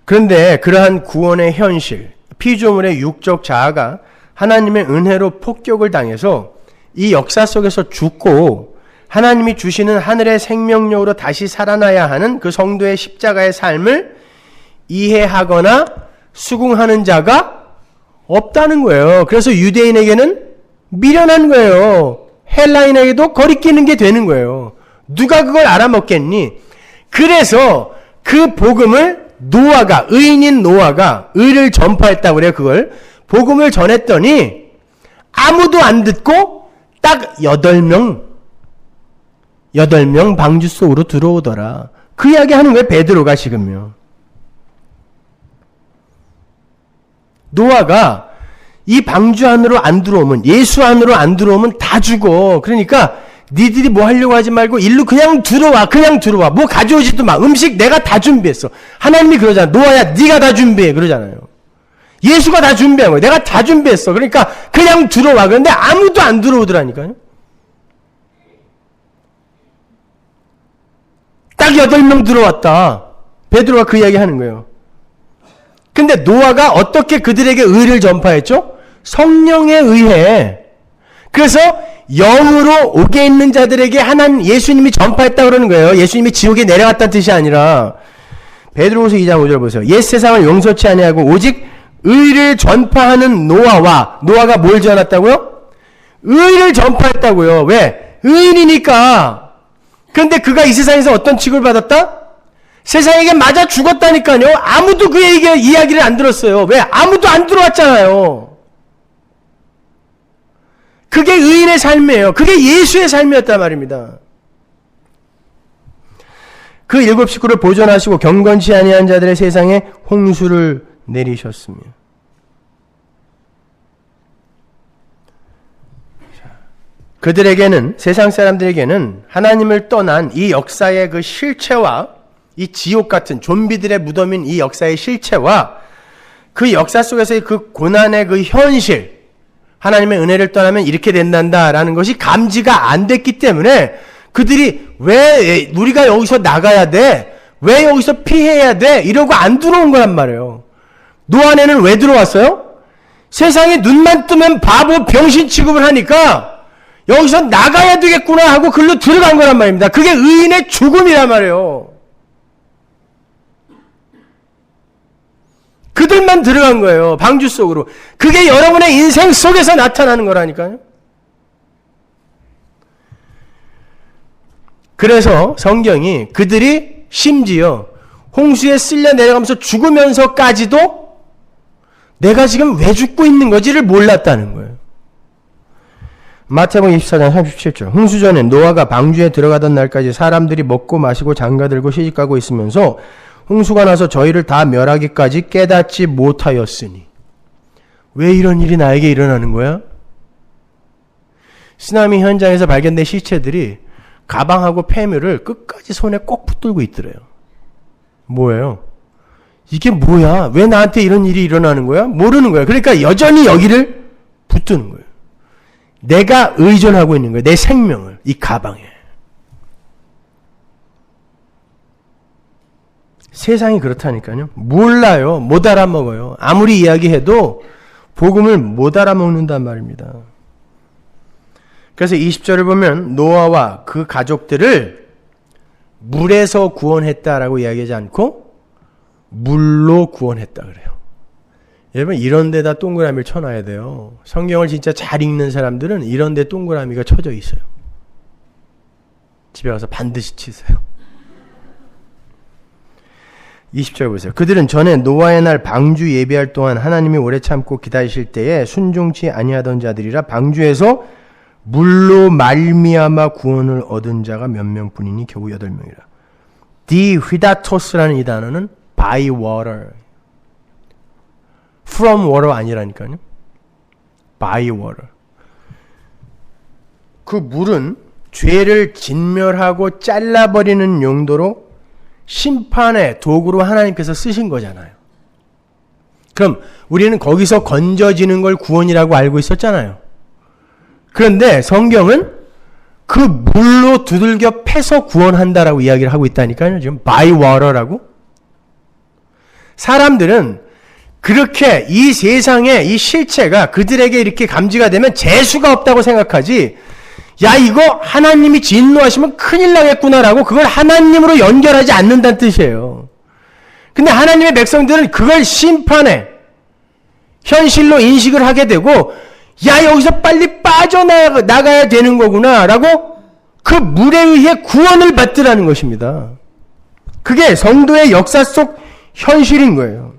그런데 그러한 구원의 현실, 피조물의 육적 자아가 하나님의 은혜로 폭격을 당해서 이 역사 속에서 죽고 하나님이 주시는 하늘의 생명력으로 다시 살아나야 하는 그 성도의 십자가의 삶을 이해하거나 수긍하는 자가 없다는 거예요. 그래서 유대인에게는 미련한 거예요. 헬라인에게도 거리끼는 게 되는 거예요. 누가 그걸 알아먹겠니? 그래서 그 복음을 노아가, 의인인 노아가 의를 전파했다고 그래요. 그걸 복음을 전했더니 아무도 안 듣고 딱 8명 방주 속으로 들어오더라. 그 이야기 하는 거예요. 베드로가 지금요. 노아가 이 방주 안으로 안 들어오면, 예수 안으로 안 들어오면 다 죽어. 그러니까 니들이 뭐 하려고 하지 말고 일로 그냥 들어와. 뭐 가져오지도 마. 음식 내가 다 준비했어. 하나님이 그러잖아. 노아야 네가 다 준비해. 그러잖아요. 예수가 다 준비한 거예요. 내가 다 준비했어. 그러니까 그냥 들어와. 그런데 아무도 안 들어오더라니까요. 딱 8명 들어왔다. 베드로가 그 이야기 하는 거예요. 근데 노아가 어떻게 그들에게 의를 전파했죠? 성령에 의해. 그래서 영으로 오게 있는 자들에게 하나님 예수님이 전파했다 그러는 거예요. 예수님이 지옥에 내려갔다는 뜻이 아니라. 베드로후서 2장 5절 보세요. 옛 세상을 용서치 아니하고 오직 의를 전파하는 노아가 뭘 지어놨다고요? 의를 전파했다고요. 왜? 의인이니까. 그런데 그가 이 세상에서 어떤 취급을 받았다? 세상에게 맞아 죽었다니까요. 아무도 그의 이야기를 안 들었어요. 왜? 아무도 안 들어왔잖아요. 그게 의인의 삶이에요. 그게 예수의 삶이었단 말입니다. 그 일곱 식구를 보존하시고 경건치 아니한 자들의 세상에 홍수를 내리셨으며. 그들에게는, 세상 사람들에게는 하나님을 떠난 이 역사의 그 실체와 이 지옥 같은 좀비들의 무덤인 이 역사의 실체와 그 역사 속에서의 그 고난의 그 현실, 하나님의 은혜를 떠나면 이렇게 된단다라는 것이 감지가 안 됐기 때문에 그들이 왜 우리가 여기서 나가야 돼? 왜 여기서 피해야 돼? 이러고 안 들어온 거란 말이에요. 노아네는 왜 들어왔어요? 세상에 눈만 뜨면 바보 병신 취급을 하니까 여기서 나가야 되겠구나 하고 글로 들어간 거란 말입니다. 그게 의인의 죽음이란 말이에요. 그들만 들어간 거예요. 방주 속으로. 그게 여러분의 인생 속에서 나타나는 거라니까요. 그래서 성경이 그들이 심지어 홍수에 쓸려 내려가면서 죽으면서까지도 내가 지금 왜 죽고 있는 거지를 몰랐다는 거예요. 마태복음 24장 37절. 홍수 전에 노아가 방주에 들어가던 날까지 사람들이 먹고 마시고 장가들고 시집가고 있으면서 홍수가 나서 저희를 다 멸하기까지 깨닫지 못하였으니. 왜 이런 일이 나에게 일어나는 거야? 쓰나미 현장에서 발견된 시체들이 가방하고 폐물을 끝까지 손에 꼭 붙들고 있더래요. 뭐예요? 이게 뭐야? 왜 나한테 이런 일이 일어나는 거야? 모르는 거야. 그러니까 여전히 여기를 붙드는 거예요. 내가 의존하고 있는 거예요. 내 생명을 이 가방에. 세상이 그렇다니까요. 몰라요. 못 알아먹어요. 아무리 이야기해도 복음을 못 알아먹는단 말입니다. 그래서 20절을 보면 노아와 그 가족들을 물에서 구원했다라고 이야기하지 않고 물로 구원했다 그래요. 여러분 이런 데다 동그라미를 쳐놔야 돼요. 성경을 진짜 잘 읽는 사람들은 이런 데 동그라미가 쳐져 있어요. 집에 가서 반드시 치세요. 20절 보세요. 그들은 전에 노아의 날 방주 예비할 동안 하나님이 오래 참고 기다리실 때에 순종치 아니하던 자들이라 방주에서 물로 말미암아 구원을 얻은 자가 몇 명뿐이니 겨우 8명이라. 디휘다토스라는 이 단어는 by water, from water 아니라니까요. by water. 그 물은 죄를 진멸하고 잘라버리는 용도로 심판의 도구로 하나님께서 쓰신 거잖아요. 그럼 우리는 거기서 건져지는 걸 구원이라고 알고 있었잖아요. 그런데 성경은 그 물로 두들겨 패서 구원한다라고 이야기를 하고 있다니까요. 지금 by water라고. 사람들은 그렇게 이 세상의 이 실체가 그들에게 이렇게 감지가 되면 재수가 없다고 생각하지, 야 이거 하나님이 진노하시면 큰일 나겠구나라고 그걸 하나님으로 연결하지 않는다는 뜻이에요. 근데 하나님의 백성들은 그걸 심판의 현실로 인식을 하게 되고, 야 여기서 빨리 빠져나가야 되는 거구나 라고 그 물에 의해 구원을 받으라는 것입니다. 그게 성도의 역사 속 현실인 거예요.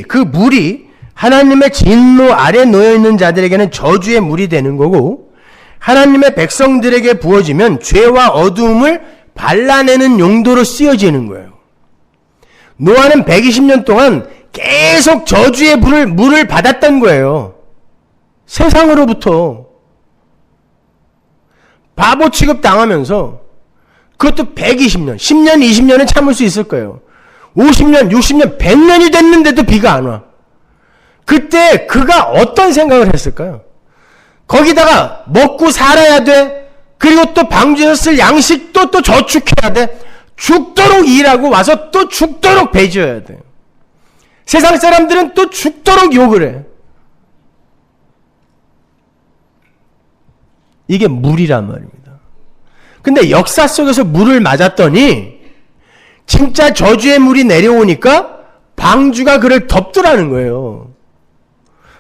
그 물이 하나님의 진노 아래 놓여있는 자들에게는 저주의 물이 되는 거고, 하나님의 백성들에게 부어지면 죄와 어두움을 발라내는 용도로 쓰여지는 거예요. 노아는 120년 동안 계속 저주의 물을 받았던 거예요. 세상으로부터. 바보 취급 당하면서, 그것도 120년, 10년, 20년은 참을 수 있을 거예요. 50년, 60년, 100년이 됐는데도 비가 안 와. 그때 그가 어떤 생각을 했을까요? 거기다가 먹고 살아야 돼. 그리고 또 방주에서 쓸 양식도 또 저축해야 돼. 죽도록 일하고 와서 또 죽도록 배줘야 돼. 세상 사람들은 또 죽도록 욕을 해. 이게 물이란 말입니다. 근데 역사 속에서 물을 맞았더니 진짜 저주의 물이 내려오니까 방주가 그를 덮더라는 거예요.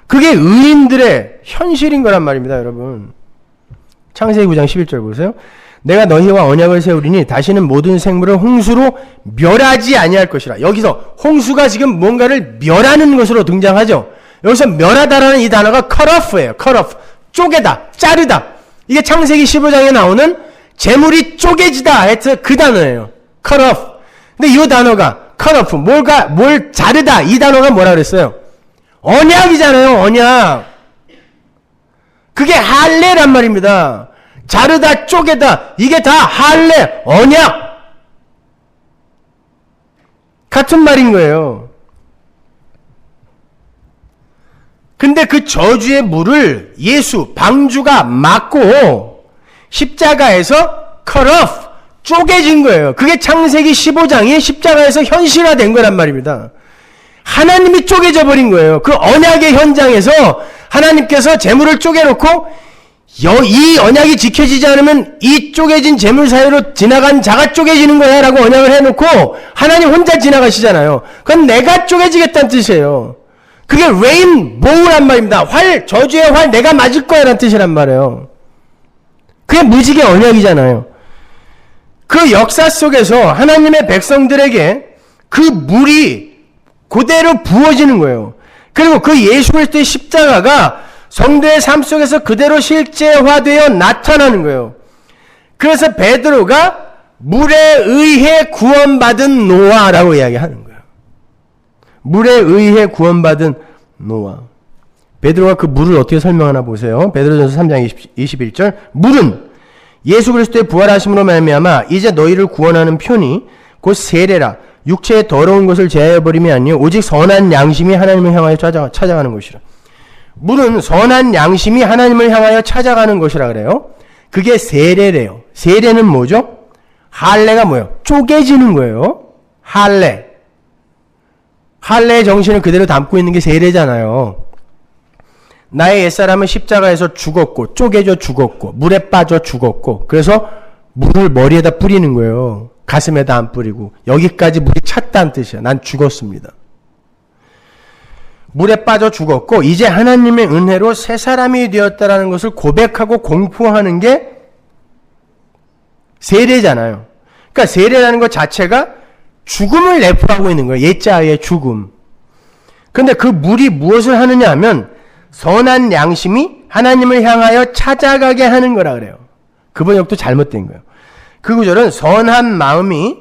그게 의인들의 현실인 거란 말입니다, 여러분. 창세기 9장 11절 보세요. 내가 너희와 언약을 세우리니 다시는 모든 생물을 홍수로 멸하지 아니할 것이라. 여기서 홍수가 지금 뭔가를 멸하는 것으로 등장하죠. 여기서 멸하다라는 이 단어가 cut off예요. cut off. 쪼개다, 자르다. 이게 창세기 15장에 나오는 재물이 쪼개지다 해서 그 단어예요. cut off. 근데 이 단어가 cut off, 뭘 자르다, 이 단어가 뭐라 그랬어요? 언약이잖아요, 언약. 그게 할례란 말입니다. 자르다, 쪼개다, 이게 다 할례, 언약. 같은 말인 거예요. 근데 그 저주의 물을 예수, 방주가 막고 십자가에서 cut off, 쪼개진 거예요. 그게 창세기 15장이 십자가에서 현실화된 거란 말입니다. 하나님이 쪼개져 버린 거예요. 그 언약의 현장에서 하나님께서 재물을 쪼개놓고 이 언약이 지켜지지 않으면 이 쪼개진 재물 사이로 지나간 자가 쪼개지는 거야 라고 언약을 해놓고 하나님 혼자 지나가시잖아요. 그건 내가 쪼개지겠다는 뜻이에요. 그게 레인보우란 말입니다. 저주의 활 내가 맞을 거야 라는 뜻이란 말이에요. 그게 무지개 언약이잖아요. 그 역사 속에서 하나님의 백성들에게 그 물이 그대로 부어지는 거예요. 그리고 그 예수 그리스도의 십자가가 성도의 삶 속에서 그대로 실제화되어 나타나는 거예요. 그래서 베드로가 물에 의해 구원받은 노아라고 이야기하는 거예요. 물에 의해 구원받은 노아. 베드로가 그 물을 어떻게 설명하나 보세요. 베드로전서 3장 21절. 물은 예수 그리스도의 부활하심으로 말미암아 이제 너희를 구원하는 표니 곧 세례라. 육체의 더러운 것을 제하여버림이 아니요 오직 선한 양심이 하나님을 향하여 찾아가는 것이라. 물은 선한 양심이 하나님을 향하여 찾아가는 것이라 그래요. 그게 세례래요. 세례는 뭐죠? 할례가 뭐예요? 쪼개지는 거예요. 할례. 할례의 정신을 그대로 담고 있는 게 세례잖아요. 나의 옛사람은 십자가에서 죽었고 쪼개져 죽었고 물에 빠져 죽었고 그래서 물을 머리에다 뿌리는 거예요. 가슴에다 안 뿌리고 여기까지 물이 찼다는 뜻이야. 난 죽었습니다. 물에 빠져 죽었고 이제 하나님의 은혜로 새 사람이 되었다라는 것을 고백하고 공포하는 게 세례잖아요. 그러니까 세례라는 것 자체가 죽음을 내포하고 있는 거예요. 옛자의 죽음. 그런데 그 물이 무엇을 하느냐 하면 선한 양심이 하나님을 향하여 찾아가게 하는 거라 그래요. 그 번역도 잘못된 거예요. 그 구절은 선한 마음이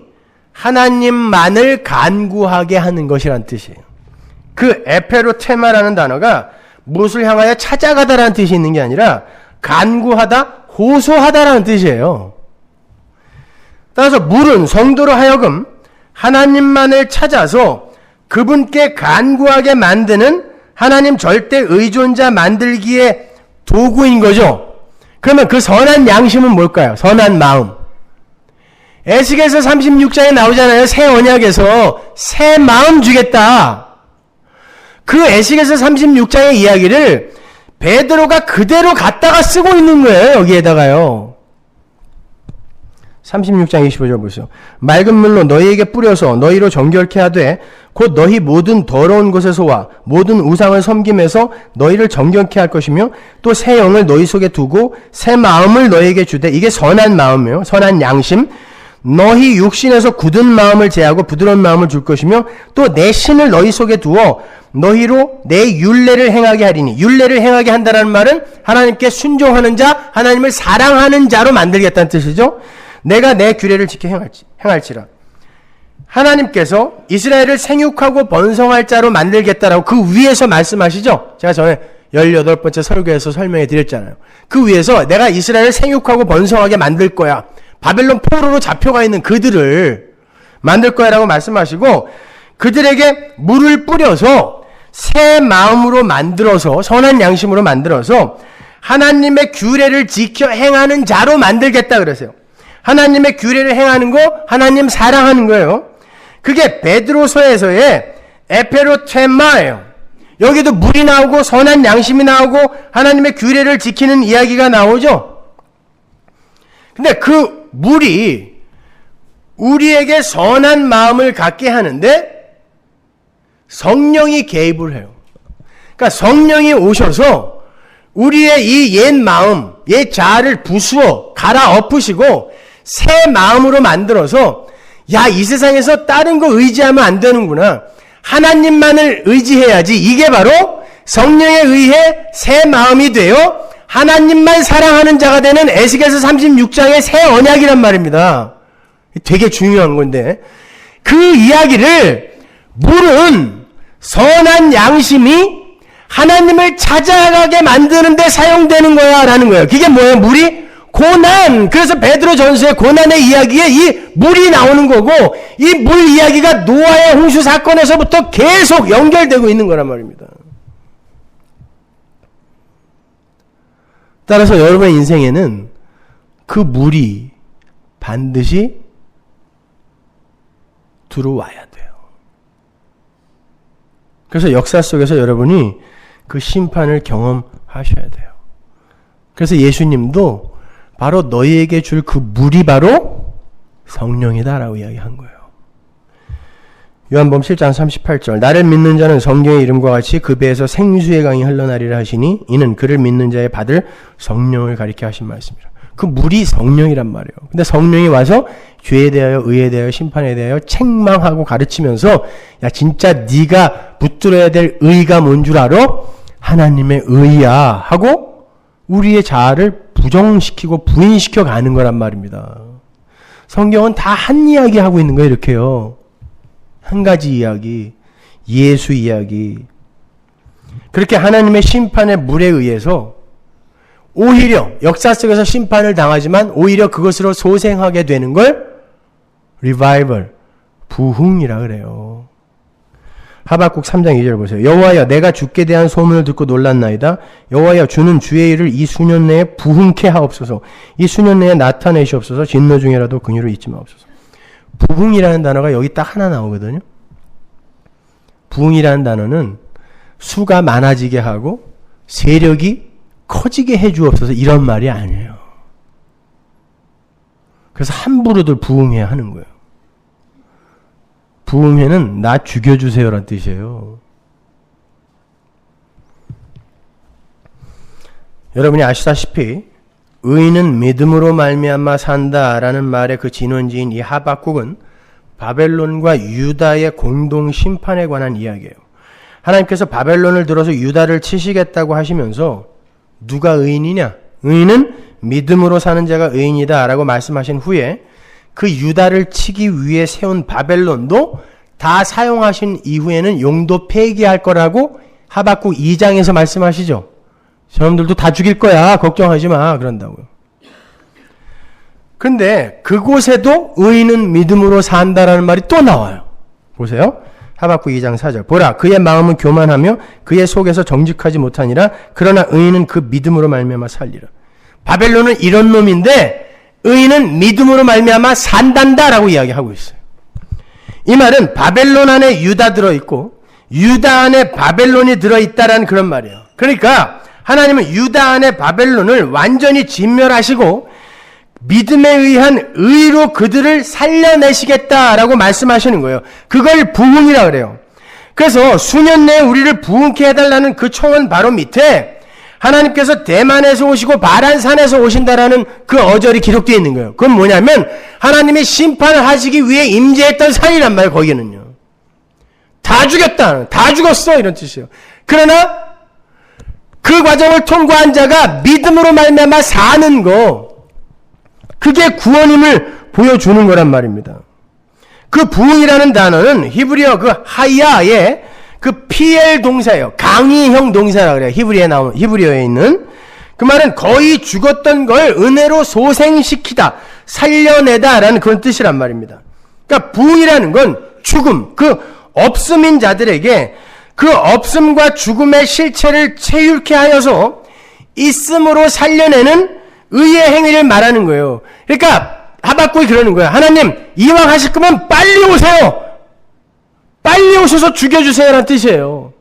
하나님만을 간구하게 하는 것이란 뜻이에요. 그 에페로테마라는 단어가 무엇을 향하여 찾아가다라는 뜻이 있는 게 아니라 간구하다, 호소하다라는 뜻이에요. 따라서 물은 성도로 하여금 하나님만을 찾아서 그분께 간구하게 만드는 하나님 절대 의존자 만들기의 도구인 거죠. 그러면 그 선한 양심은 뭘까요? 선한 마음. 에스겔서 36장에 나오잖아요. 새 언약에서 새 마음 주겠다. 그 에스겔서 36장의 이야기를 베드로가 그대로 갖다가 쓰고 있는 거예요. 여기에다가요. 36장 25절 보세요. 맑은 물로 너희에게 뿌려서 너희로 정결케 하되 곧 너희 모든 더러운 곳에서와 모든 우상을 섬김에서 너희를 정결케 할 것이며 또 새 영을 너희 속에 두고 새 마음을 너희에게 주되 이게 선한 마음이에요. 선한 양심. 너희 육신에서 굳은 마음을 제하고 부드러운 마음을 줄 것이며 또 내 신을 너희 속에 두어 너희로 내 율례를 행하게 하리니 율례를 행하게 한다는 말은 하나님께 순종하는 자, 하나님을 사랑하는 자로 만들겠다는 뜻이죠. 내가 내 규례를 지켜 행할지라. 하나님께서 이스라엘을 생육하고 번성할 자로 만들겠다라고 그 위에서 말씀하시죠. 제가 전에 18번째 설교에서 설명해 드렸잖아요. 그 위에서 내가 이스라엘을 생육하고 번성하게 만들 거야. 바벨론 포로로 잡혀가 있는 그들을 만들 거야 라고 말씀하시고 그들에게 물을 뿌려서 새 마음으로 만들어서 선한 양심으로 만들어서 하나님의 규례를 지켜 행하는 자로 만들겠다 그러세요. 하나님의 규례를 행하는 거 하나님 사랑하는 거예요. 그게 베드로서에서의 에페로테마예요. 여기도 물이 나오고 선한 양심이 나오고 하나님의 규례를 지키는 이야기가 나오죠. 근데 그 물이 우리에게 선한 마음을 갖게 하는데 성령이 개입을 해요. 그러니까 성령이 오셔서 우리의 이 옛 마음, 옛 자아를 부수어 갈아엎으시고 새 마음으로 만들어서 야, 이 세상에서 다른 거 의지하면 안 되는구나. 하나님만을 의지해야지. 이게 바로 성령에 의해 새 마음이 되어 하나님만 사랑하는 자가 되는 에스겔서 36장의 새 언약이란 말입니다. 되게 중요한 건데 그 이야기를 물은 선한 양심이 하나님을 찾아가게 만드는 데 사용되는 거야 라는 거예요. 그게 뭐예요? 물이? 고난. 그래서 베드로 전서의 고난의 이야기에 이 물이 나오는 거고 이 물 이야기가 노아의 홍수 사건에서부터 계속 연결되고 있는 거란 말입니다. 따라서 여러분의 인생에는 그 물이 반드시 들어와야 돼요. 그래서 역사 속에서 여러분이 그 심판을 경험하셔야 돼요. 그래서 예수님도 바로 너희에게 줄 그 물이 바로 성령이다라고 이야기한 거예요. 요한복음 7장 38절 나를 믿는 자는 성경의 이름과 같이 그 배에서 생수의 강이 흘러나리라 하시니 이는 그를 믿는 자의 받을 성령을 가리켜 하신 말씀이라. 그 물이 성령이란 말이에요. 근데 성령이 와서 죄에 대하여 의에 대하여 심판에 대하여 책망하고 가르치면서 야 진짜 네가 붙들어야 될 의가 뭔 줄 알아? 하나님의 의야 하고 우리의 자아를 부정시키고 부인시켜 가는 거란 말입니다. 성경은 다 한 이야기 하고 있는 거예요. 이렇게요. 한 가지 이야기, 예수 이야기. 그렇게 하나님의 심판의 물에 의해서 오히려 역사 속에서 심판을 당하지만 오히려 그것으로 소생하게 되는 걸 리바이벌, 부흥이라 그래요. 하박국 3장 2절 보세요. 여호와여 내가 주께 대한 소문을 듣고 놀랐나이다. 여호와여 주는 주의 일을 이 수년 내에 부흥케 하옵소서. 이 수년 내에 나타내시옵소서. 진노 중에라도 긍휼을 잊지 마옵소서. 부흥이라는 단어가 여기 딱 하나 나오거든요. 부흥이라는 단어는 수가 많아지게 하고 세력이 커지게 해주옵소서 이런 말이 아니에요. 그래서 함부로들 부흥해야 하는 거예요. 부흥회는 나 죽여주세요라는 뜻이에요. 여러분이 아시다시피 의인은 믿음으로 말미암아 산다라는 말의 그 진원지인 이 하박국은 바벨론과 유다의 공동 심판에 관한 이야기예요. 하나님께서 바벨론을 들어서 유다를 치시겠다고 하시면서 누가 의인이냐? 의인은 믿음으로 사는 자가 의인이다 라고 말씀하신 후에 그 유다를 치기 위해 세운 바벨론도 다 사용하신 이후에는 용도 폐기할 거라고 하박국 2장에서 말씀하시죠. 저놈들도 다 죽일 거야. 걱정하지 마. 그런다고요. 근데 그곳에도 의인은 믿음으로 산다라는 말이 또 나와요. 보세요. 하박국 2장 4절. 보라 그의 마음은 교만하며 그의 속에서 정직하지 못하니라. 그러나 의인은 그 믿음으로 말미암아 살리라. 바벨론은 이런 놈인데 의인은 믿음으로 말미암아 산단다라고 이야기하고 있어요. 이 말은 바벨론 안에 유다 들어있고 유다 안에 바벨론이 들어있다라는 그런 말이에요. 그러니까 하나님은 유다 안에 바벨론을 완전히 진멸하시고 믿음에 의한 의로 그들을 살려내시겠다라고 말씀하시는 거예요. 그걸 부흥이라 그래요. 그래서 수년 내에 우리를 부흥케 해달라는 그 초원 바로 밑에 하나님께서 대만에서 오시고 바란산에서 오신다라는 그 어절이 기록되어 있는 거예요. 그건 뭐냐면 하나님이 심판을 하시기 위해 임재했던 산이란 말이에요. 거기는요. 다 죽였다. 다 죽었어. 이런 뜻이에요. 그러나 그 과정을 통과한 자가 믿음으로 말미암아 사는 거, 그게 구원임을 보여주는 거란 말입니다. 그 부흥이라는 단어는 히브리어 그 하야의 그 피엘 동사예요. 강의형 동사라 그래요. 히브리어에 있는 그 말은 거의 죽었던 걸 은혜로 소생시키다, 살려내다라는 그런 뜻이란 말입니다. 그러니까 부흥이라는 건 죽음, 그 없음인 자들에게 그 없음과 죽음의 실체를 체휼케 하여서 있음으로 살려내는 의의 행위를 말하는 거예요. 그러니까 하박국이 그러는 거예요. 하나님 이왕 하실 거면 빨리 오세요. 빨리 오셔서 죽여주세요 라는 뜻이에요.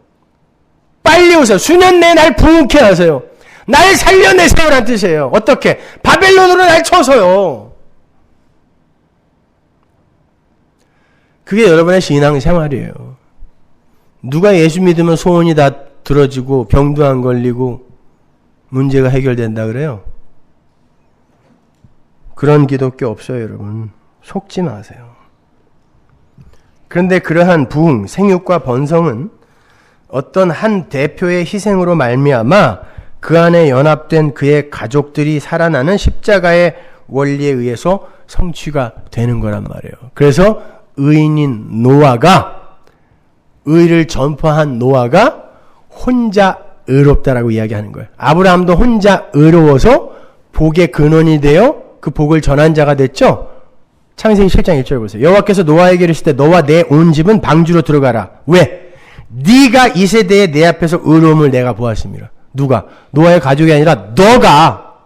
빨리 오세요. 수년 내에 날 부흥케 하세요. 날 살려내세요 라는 뜻이에요. 어떻게? 바벨론으로 날 쳐서요. 그게 여러분의 신앙생활이에요. 누가 예수 믿으면 소원이 다 들어지고 병도 안 걸리고 문제가 해결된다 그래요? 그런 기독교 없어요, 여러분. 속지 마세요. 그런데 그러한 부흥, 생육과 번성은 어떤 한 대표의 희생으로 말미암아 그 안에 연합된 그의 가족들이 살아나는 십자가의 원리에 의해서 성취가 되는 거란 말이에요. 그래서 의인인 노아가, 의를 전파한 노아가 혼자 의롭다라고 이야기하는 거예요. 아브라함도 혼자 의로워서 복의 근원이 되어 그 복을 전한 자가 됐죠. 창세기 7장 1절 보세요. 여호와께서 노아에게 이르시되 너와 내 온 집은 방주로 들어가라. 왜? 네가 이 세대에 내 앞에서 의로움을 내가 보았습니다. 누가? 노아의 가족이 아니라 너가.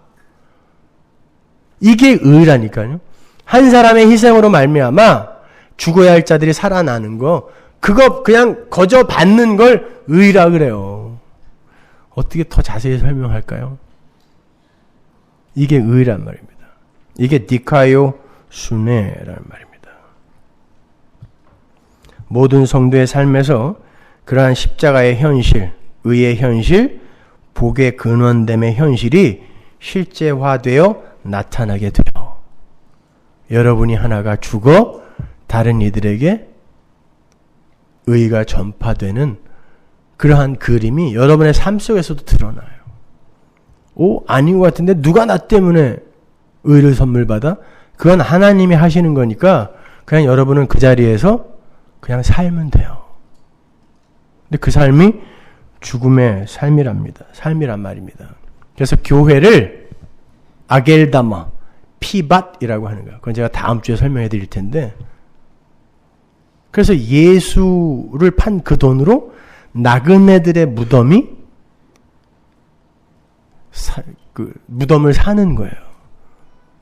이게 의라니까요. 한 사람의 희생으로 말미암아 죽어야 할 자들이 살아나는 거, 그거 그냥 거저 받는 걸 의라 그래요. 어떻게 더 자세히 설명할까요? 이게 의란 말입니다. 이게 디카요 순회라는 말입니다. 모든 성도의 삶에서 그러한 십자가의 현실, 의의 현실, 복의 근원됨의 현실이 실제화되어 나타나게 돼요. 여러분이 하나가 죽어 다른 이들에게 의가 전파되는 그러한 그림이 여러분의 삶 속에서도 드러나요. 아닌 것 같은데 누가 나 때문에 의를 선물 받아? 그건 하나님이 하시는 거니까 그냥 여러분은 그 자리에서 그냥 살면 돼요. 근데 그 삶이 죽음의 삶이랍니다. 삶이란 말입니다. 그래서 교회를 아겔다마, 피밧이라고 하는 거예요. 그건 제가 다음 주에 설명해 드릴 텐데, 그래서 예수를 판 그 돈으로 나그네들의 무덤을 사는 거예요.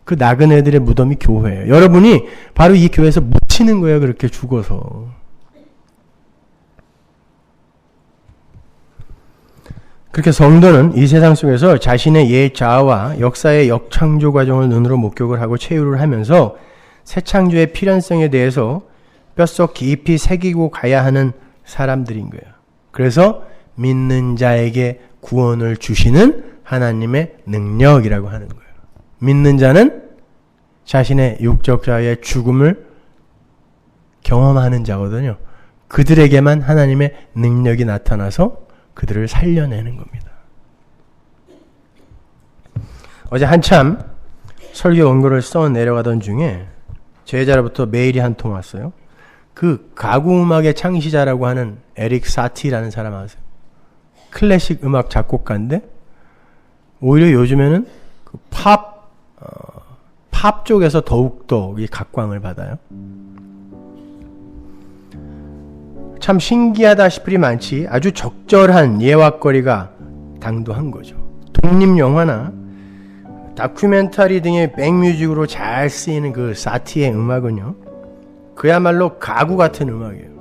그 나그네들의 무덤이 교회예요. 여러분이 바로 이 교회에서 묻히는 거예요. 그렇게 죽어서. 그렇게 성도는 이 세상 속에서 자신의 옛 자아와 역사의 역창조 과정을 눈으로 목격을 하고 체유를 하면서 새 창조의 필연성에 대해서 뼛속 깊이 새기고 가야 하는 사람들인 거예요. 그래서 믿는 자에게 구원을 주시는 하나님의 능력이라고 하는 거예요. 믿는 자는 자신의 육적 자의 죽음을 경험하는 자거든요. 그들에게만 하나님의 능력이 나타나서 그들을 살려내는 겁니다. 어제 한참 설교 원고를 써 내려가던 중에 제자로부터 메일이 한 통 왔어요. 그 가구음악의 창시자라고 하는 에릭 사티라는 사람 아세요? 클래식 음악 작곡가인데 오히려 요즘에는 그 팝 쪽에서 더욱더 이 각광을 받아요. 참 신기하다 싶으리 많지 아주 적절한 예화거리가 당도한 거죠. 독립영화나 다큐멘터리 등의 백뮤직으로 잘 쓰이는 그 사티의 음악은요, 그야말로 가구 같은 음악이에요.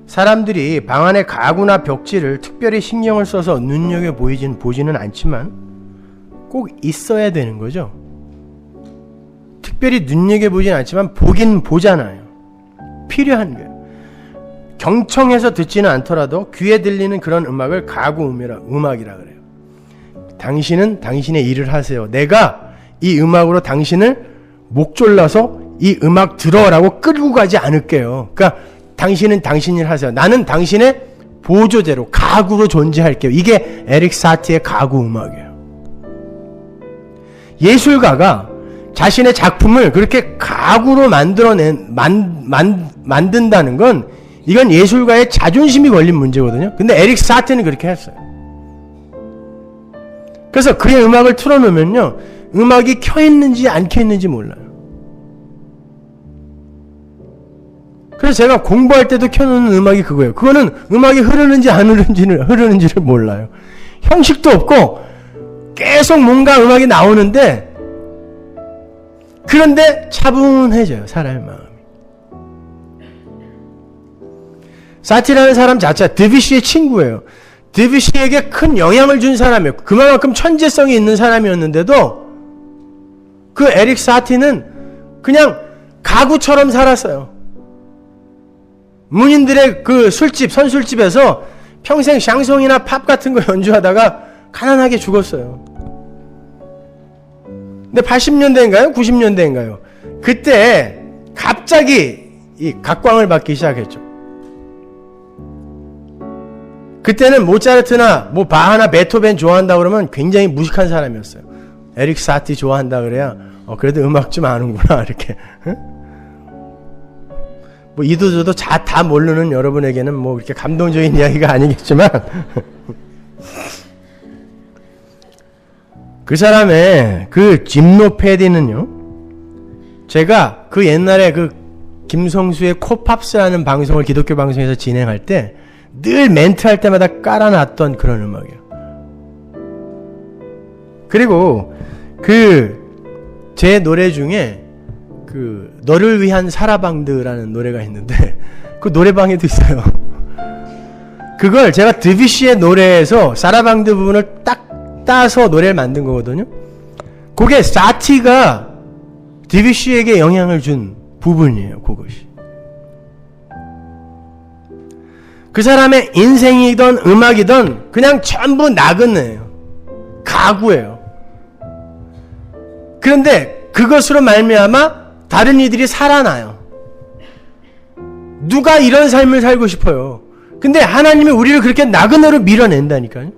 사람들이 방 안의 가구나 벽지를 특별히 신경을 써서 보지는 않지만 꼭 있어야 되는 거죠. 특별히 눈여겨보진 않지만 보긴 보잖아요. 필요한 거예요. 경청해서 듣지는 않더라도 귀에 들리는 그런 음악을 음악이라 그래요. 당신은 당신의 일을 하세요. 내가 이 음악으로 당신을 목 졸라서 이 음악 들어라고 끌고 가지 않을게요. 그러니까 당신은 당신 일 하세요. 나는 당신의 보조제로, 가구로 존재할게요. 이게 에릭 사티의 가구 음악이에요. 예술가가 자신의 작품을 그렇게 가구로 만든다는 건 이건 예술가의 자존심이 걸린 문제거든요. 근데 에릭 사티는 그렇게 했어요. 그래서 그의 음악을 틀어놓으면요, 음악이 켜있는지 안 켜있는지 몰라요. 그래서 제가 공부할 때도 켜놓는 음악이 그거예요. 그거는 음악이 흐르는지 안 흐르는지를 몰라요. 형식도 없고 계속 뭔가 음악이 나오는데, 그런데 차분해져요, 사람의 마음이. 사티라는 사람 자체가 드뷔시의 친구예요. 드뷔시에게 큰 영향을 준 사람이에요. 그만큼 천재성이 있는 사람이었는데도 그 에릭 사티는 그냥 가구처럼 살았어요. 문인들의 그 선술집에서 평생 샹송이나 팝 같은 거 연주하다가 가난하게 죽었어요. 근데 80년대인가요? 90년대인가요? 그때 갑자기 이 각광을 받기 시작했죠. 그때는 모차르트나 뭐 바하나 베토벤 좋아한다 그러면 굉장히 무식한 사람이었어요. 에릭 사티 좋아한다 그래야 그래도 음악 좀 아는구나 이렇게. 뭐 이도저도 다 모르는 여러분에게는 뭐 그렇게 감동적인 이야기가 아니겠지만 그 사람의 그 짐노패디는요, 제가 그 옛날에 그 김성수의 코팝스라는 방송을 기독교 방송에서 진행할 때 늘 멘트할 때마다 깔아놨던 그런 음악이에요. 그리고 그 제 노래 중에 그 너를 위한 사라방드라는 노래가 있는데 그 노래방에도 있어요. 그걸 제가 드뷔시의 노래에서 사라방드 부분을 딱 따서 노래를 만든 거거든요. 그게 사티가 드뷔시에게 영향을 준 부분이에요. 그것이. 그 사람의 인생이든 음악이든 그냥 전부 나그네예요. 가구예요. 그런데 그것으로 말미암아 다른 이들이 살아나요. 누가 이런 삶을 살고 싶어요. 근데 하나님이 우리를 그렇게 나그네로 밀어낸다니까요.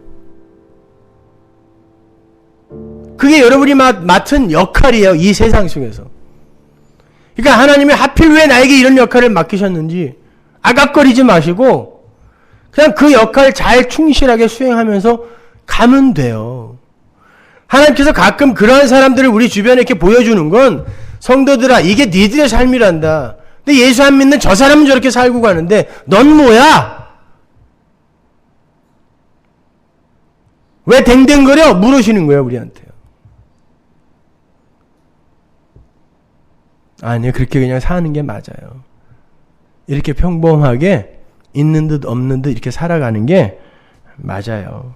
그게 여러분이 맡은 역할이에요. 이 세상 속에서. 그러니까 하나님이 하필 왜 나에게 이런 역할을 맡기셨는지 아각거리지 마시고 그냥 그 역할 잘 충실하게 수행하면서 가면 돼요. 하나님께서 가끔 그러한 사람들을 우리 주변에 이렇게 보여주는 건 성도들아 이게 니들의 삶이란다. 근데 예수 안 믿는 저 사람은 저렇게 살고 가는데 넌 뭐야? 왜 댕댕거려? 물으시는 거예요 우리한테요. 아니요, 그렇게 그냥 사는 게 맞아요. 이렇게 평범하게 있는 듯 없는 듯 이렇게 살아가는 게 맞아요.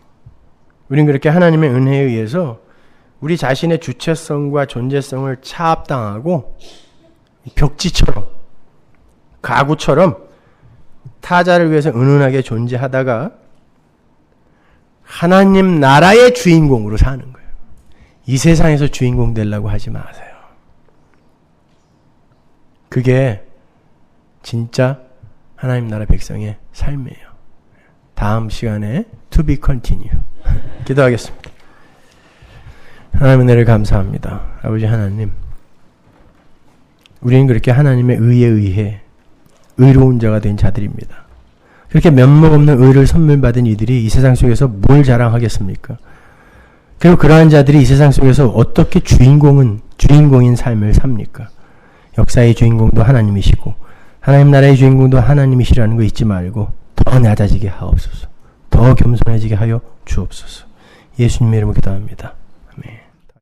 우린 그렇게 하나님의 은혜에 의해서 우리 자신의 주체성과 존재성을 차압당하고 벽지처럼 가구처럼 타자를 위해서 은은하게 존재하다가 하나님 나라의 주인공으로 사는 거예요. 이 세상에서 주인공 되려고 하지 마세요. 그게 진짜 하나님 나라 백성의 삶이에요. 다음 시간에 to be continue. 기도하겠습니다. 하나님의 은혜를 감사합니다. 아버지 하나님, 우리는 그렇게 하나님의 의에 의해 의로운 자가 된 자들입니다. 그렇게 면목 없는 의를 선물 받은 이들이 이 세상 속에서 뭘 자랑하겠습니까? 그리고 그러한 자들이 이 세상 속에서 어떻게 주인공인 삶을 삽니까? 역사의 주인공도 하나님이시고 하나님 나라의 주인공도 하나님이시라는 거 잊지 말고 더 낮아지게 하옵소서. 더 겸손해지게 하여 주옵소서. 예수님의 이름으로 기도합니다. 아멘.